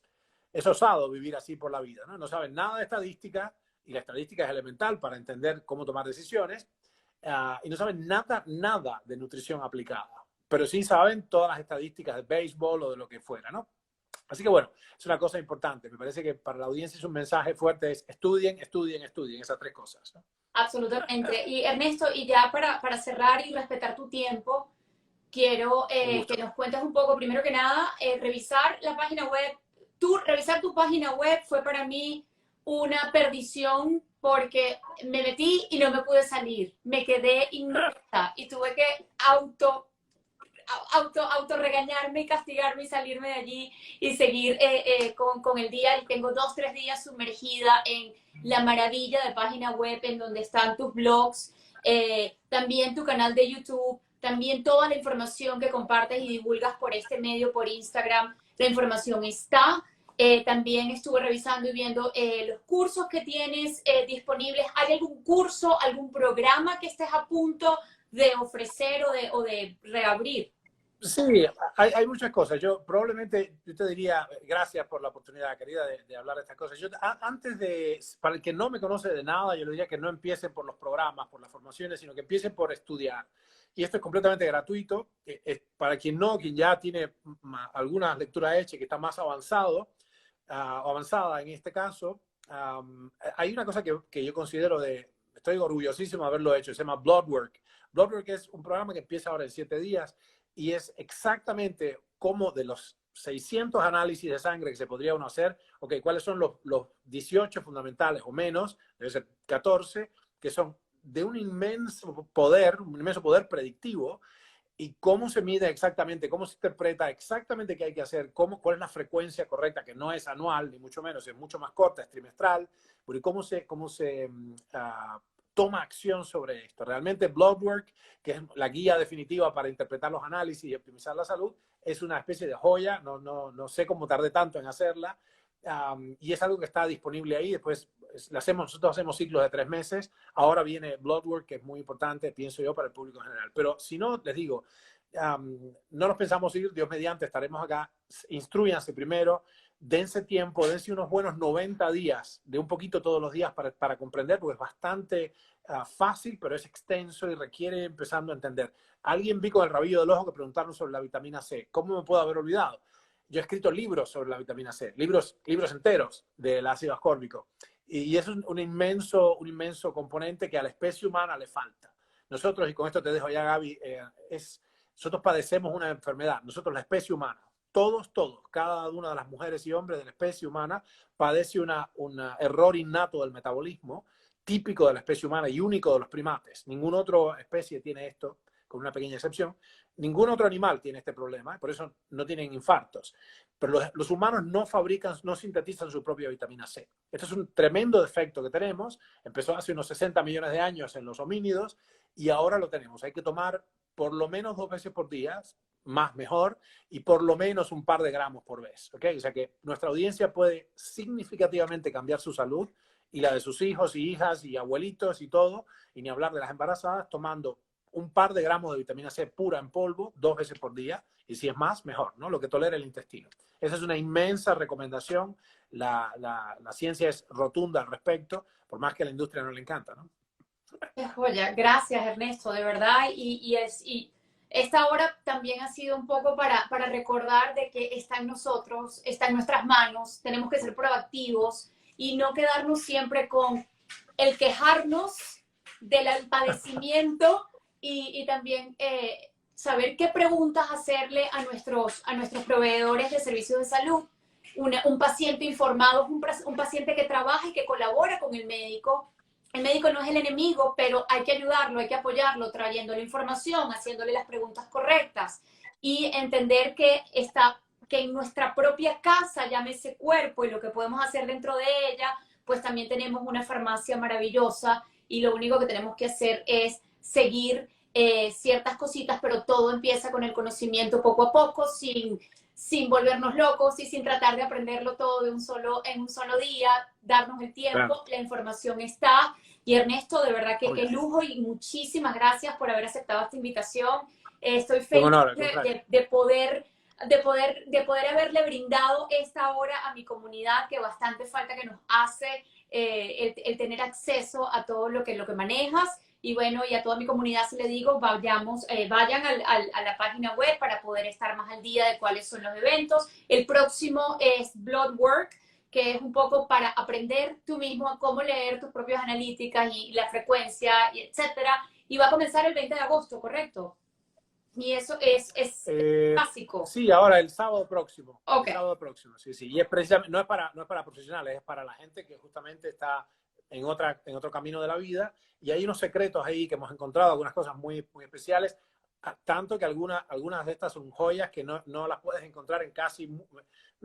osado vivir así por la vida, ¿no? No saben nada de estadística y la estadística es elemental para entender cómo tomar decisiones. Y no saben nada de nutrición aplicada, pero sí saben todas las estadísticas de béisbol o de lo que fuera, ¿no? Así que bueno, es una cosa importante. Me parece que para la audiencia es un mensaje fuerte, es estudien, esas 3 cosas, ¿no? Absolutamente. Y Ernesto, y ya para cerrar y respetar tu tiempo, quiero que nos cuentes un poco, primero que nada, revisar la página web. Revisar tu página web fue para mí una perdición porque me metí y no me pude salir. Me quedé inmersa y tuve que auto regañarme y castigarme y salirme de allí y seguir con el día. Y tengo 2, 3 días sumergida en la maravilla de página web en donde están tus blogs, también tu canal de YouTube, también toda la información que compartes y divulgas por este medio, por Instagram. La información está. También estuve revisando y viendo los cursos que tienes disponibles. ¿Hay algún curso, algún programa que estés a punto de ofrecer o de reabrir? Sí, hay muchas cosas. Yo te diría, gracias por la oportunidad, querida, de hablar de estas cosas. Para el que no me conoce de nada, yo le diría que no empiecen por los programas, por las formaciones, sino que empiecen por estudiar. Y esto es completamente gratuito. Para quien ya tiene alguna lectura hecha y que está más avanzado, o avanzada en este caso, hay una cosa que yo considero estoy orgullosísimo de haberlo hecho, se llama Bloodwork. Bloodwork es un programa que empieza ahora en 7 días y es exactamente como de los 600 análisis de sangre que se podría uno hacer, ¿cuáles son los 18 fundamentales o menos? Debe ser 14, que son de un inmenso poder predictivo. Y cómo se mide exactamente, cómo se interpreta exactamente qué hay que hacer, cuál es la frecuencia correcta, que no es anual, ni mucho menos, es mucho más corta, es trimestral, pero cómo se toma acción sobre esto. Realmente Bloodwork, que es la guía definitiva para interpretar los análisis y optimizar la salud, es una especie de joya, no sé cómo tardé tanto en hacerla, y es algo que está disponible ahí. Después nosotros hacemos ciclos de 3 meses, ahora viene Bloodwork, que es muy importante, pienso yo, para el público en general. Pero si no, les digo, no nos pensamos ir, Dios mediante, estaremos acá, instrúyanse primero, dense tiempo, dense unos buenos 90 días, de un poquito todos los días para comprender, porque es bastante fácil, pero es extenso y requiere empezando a entender. Alguien vi con el rabillo del ojo que preguntaron sobre la vitamina C. ¿Cómo me puedo haber olvidado? Yo he escrito libros sobre la vitamina C, libros enteros del ácido ascórbico. Y es un inmenso componente que a la especie humana le falta. Nosotros, y con esto te dejo ya, Gaby, nosotros padecemos una enfermedad. Nosotros, la especie humana, todos, cada una de las mujeres y hombres de la especie humana padece un error innato del metabolismo, típico de la especie humana y único de los primates. Ninguna otra especie tiene esto, con una pequeña excepción. ningún otro animal tiene este problema, por eso no tienen infartos. Pero los humanos no fabrican, no sintetizan su propia vitamina C. Esto es un tremendo defecto que tenemos. Empezó hace unos 60 millones de años en los homínidos y ahora lo tenemos. Hay que tomar por lo menos 2 veces por día, más mejor, y por lo menos un par de gramos por vez. ¿Okay? O sea que nuestra audiencia puede significativamente cambiar su salud y la de sus hijos y hijas y abuelitos y todo, y ni hablar de las embarazadas, tomando un par de gramos de vitamina C pura en polvo 2 veces por día, y si es más, mejor, ¿no? Lo que tolera el intestino. Esa es una inmensa recomendación. La ciencia es rotunda al respecto, por más que a la industria no le encanta, ¿no? Qué joya, gracias Ernesto, de verdad. Y esta hora también ha sido un poco para recordar de que está en nosotros, está en nuestras manos, tenemos que ser proactivos y no quedarnos siempre con el quejarnos del padecimiento y también saber qué preguntas hacerle a nuestros proveedores de servicios de salud. Un paciente informado es un paciente que trabaja y que colabora con el médico. El médico no es el enemigo, pero hay que ayudarlo, hay que apoyarlo, trayéndole información, haciéndole las preguntas correctas y entender que en nuestra propia casa, llámese cuerpo, y lo que podemos hacer dentro de ella, pues también tenemos una farmacia maravillosa y lo único que tenemos que hacer es seguir ciertas cositas, pero todo empieza con el conocimiento poco a poco, sin volvernos locos y sin tratar de aprenderlo todo en un solo día, darnos el tiempo, claro. La información está. Y Ernesto, de verdad que qué lujo y muchísimas gracias por haber aceptado esta invitación. Estoy feliz de poder haberle brindado esta hora a mi comunidad, que bastante falta que nos hace el tener acceso a todo lo que manejas. Y bueno, y a toda mi comunidad se le digo, vayan a la página web para poder estar más al día de cuáles son los eventos. El próximo es Blood Work, que es un poco para aprender tú mismo a cómo leer tus propias analíticas y la frecuencia, y etcétera. Y va a comenzar el 20 de agosto, ¿correcto? Y eso es básico. Sí, ahora el sábado próximo. Okay. El sábado próximo, sí. Y es precisamente, no es para profesionales, es para la gente que justamente está en otro camino de la vida, y hay unos secretos ahí que hemos encontrado, algunas cosas muy, muy especiales, tanto que algunas de estas son joyas que no las puedes encontrar no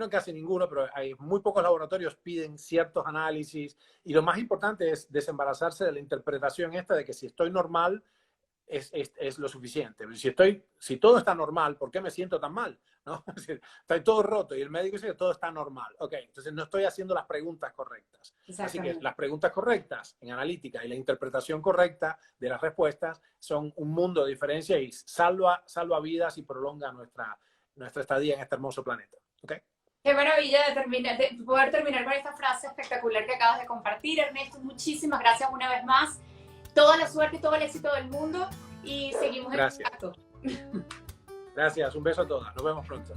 en casi ninguno, pero hay muy pocos laboratorios piden ciertos análisis, y lo más importante es desembarazarse de la interpretación esta de que si estoy normal es lo suficiente. Si todo está normal, ¿por qué me siento tan mal? ¿No? Está todo roto y el médico dice que todo está normal. Ok, entonces no estoy haciendo las preguntas correctas. Así que las preguntas correctas en analítica y la interpretación correcta de las respuestas son un mundo de diferencia y salva vidas y prolonga nuestra estadía en este hermoso planeta. ¿Okay? Qué maravilla de poder terminar con esta frase espectacular que acabas de compartir, Ernesto. Muchísimas gracias una vez más. Toda la suerte y todo el éxito del mundo y seguimos en contacto. Gracias, un beso a todas. Nos vemos pronto.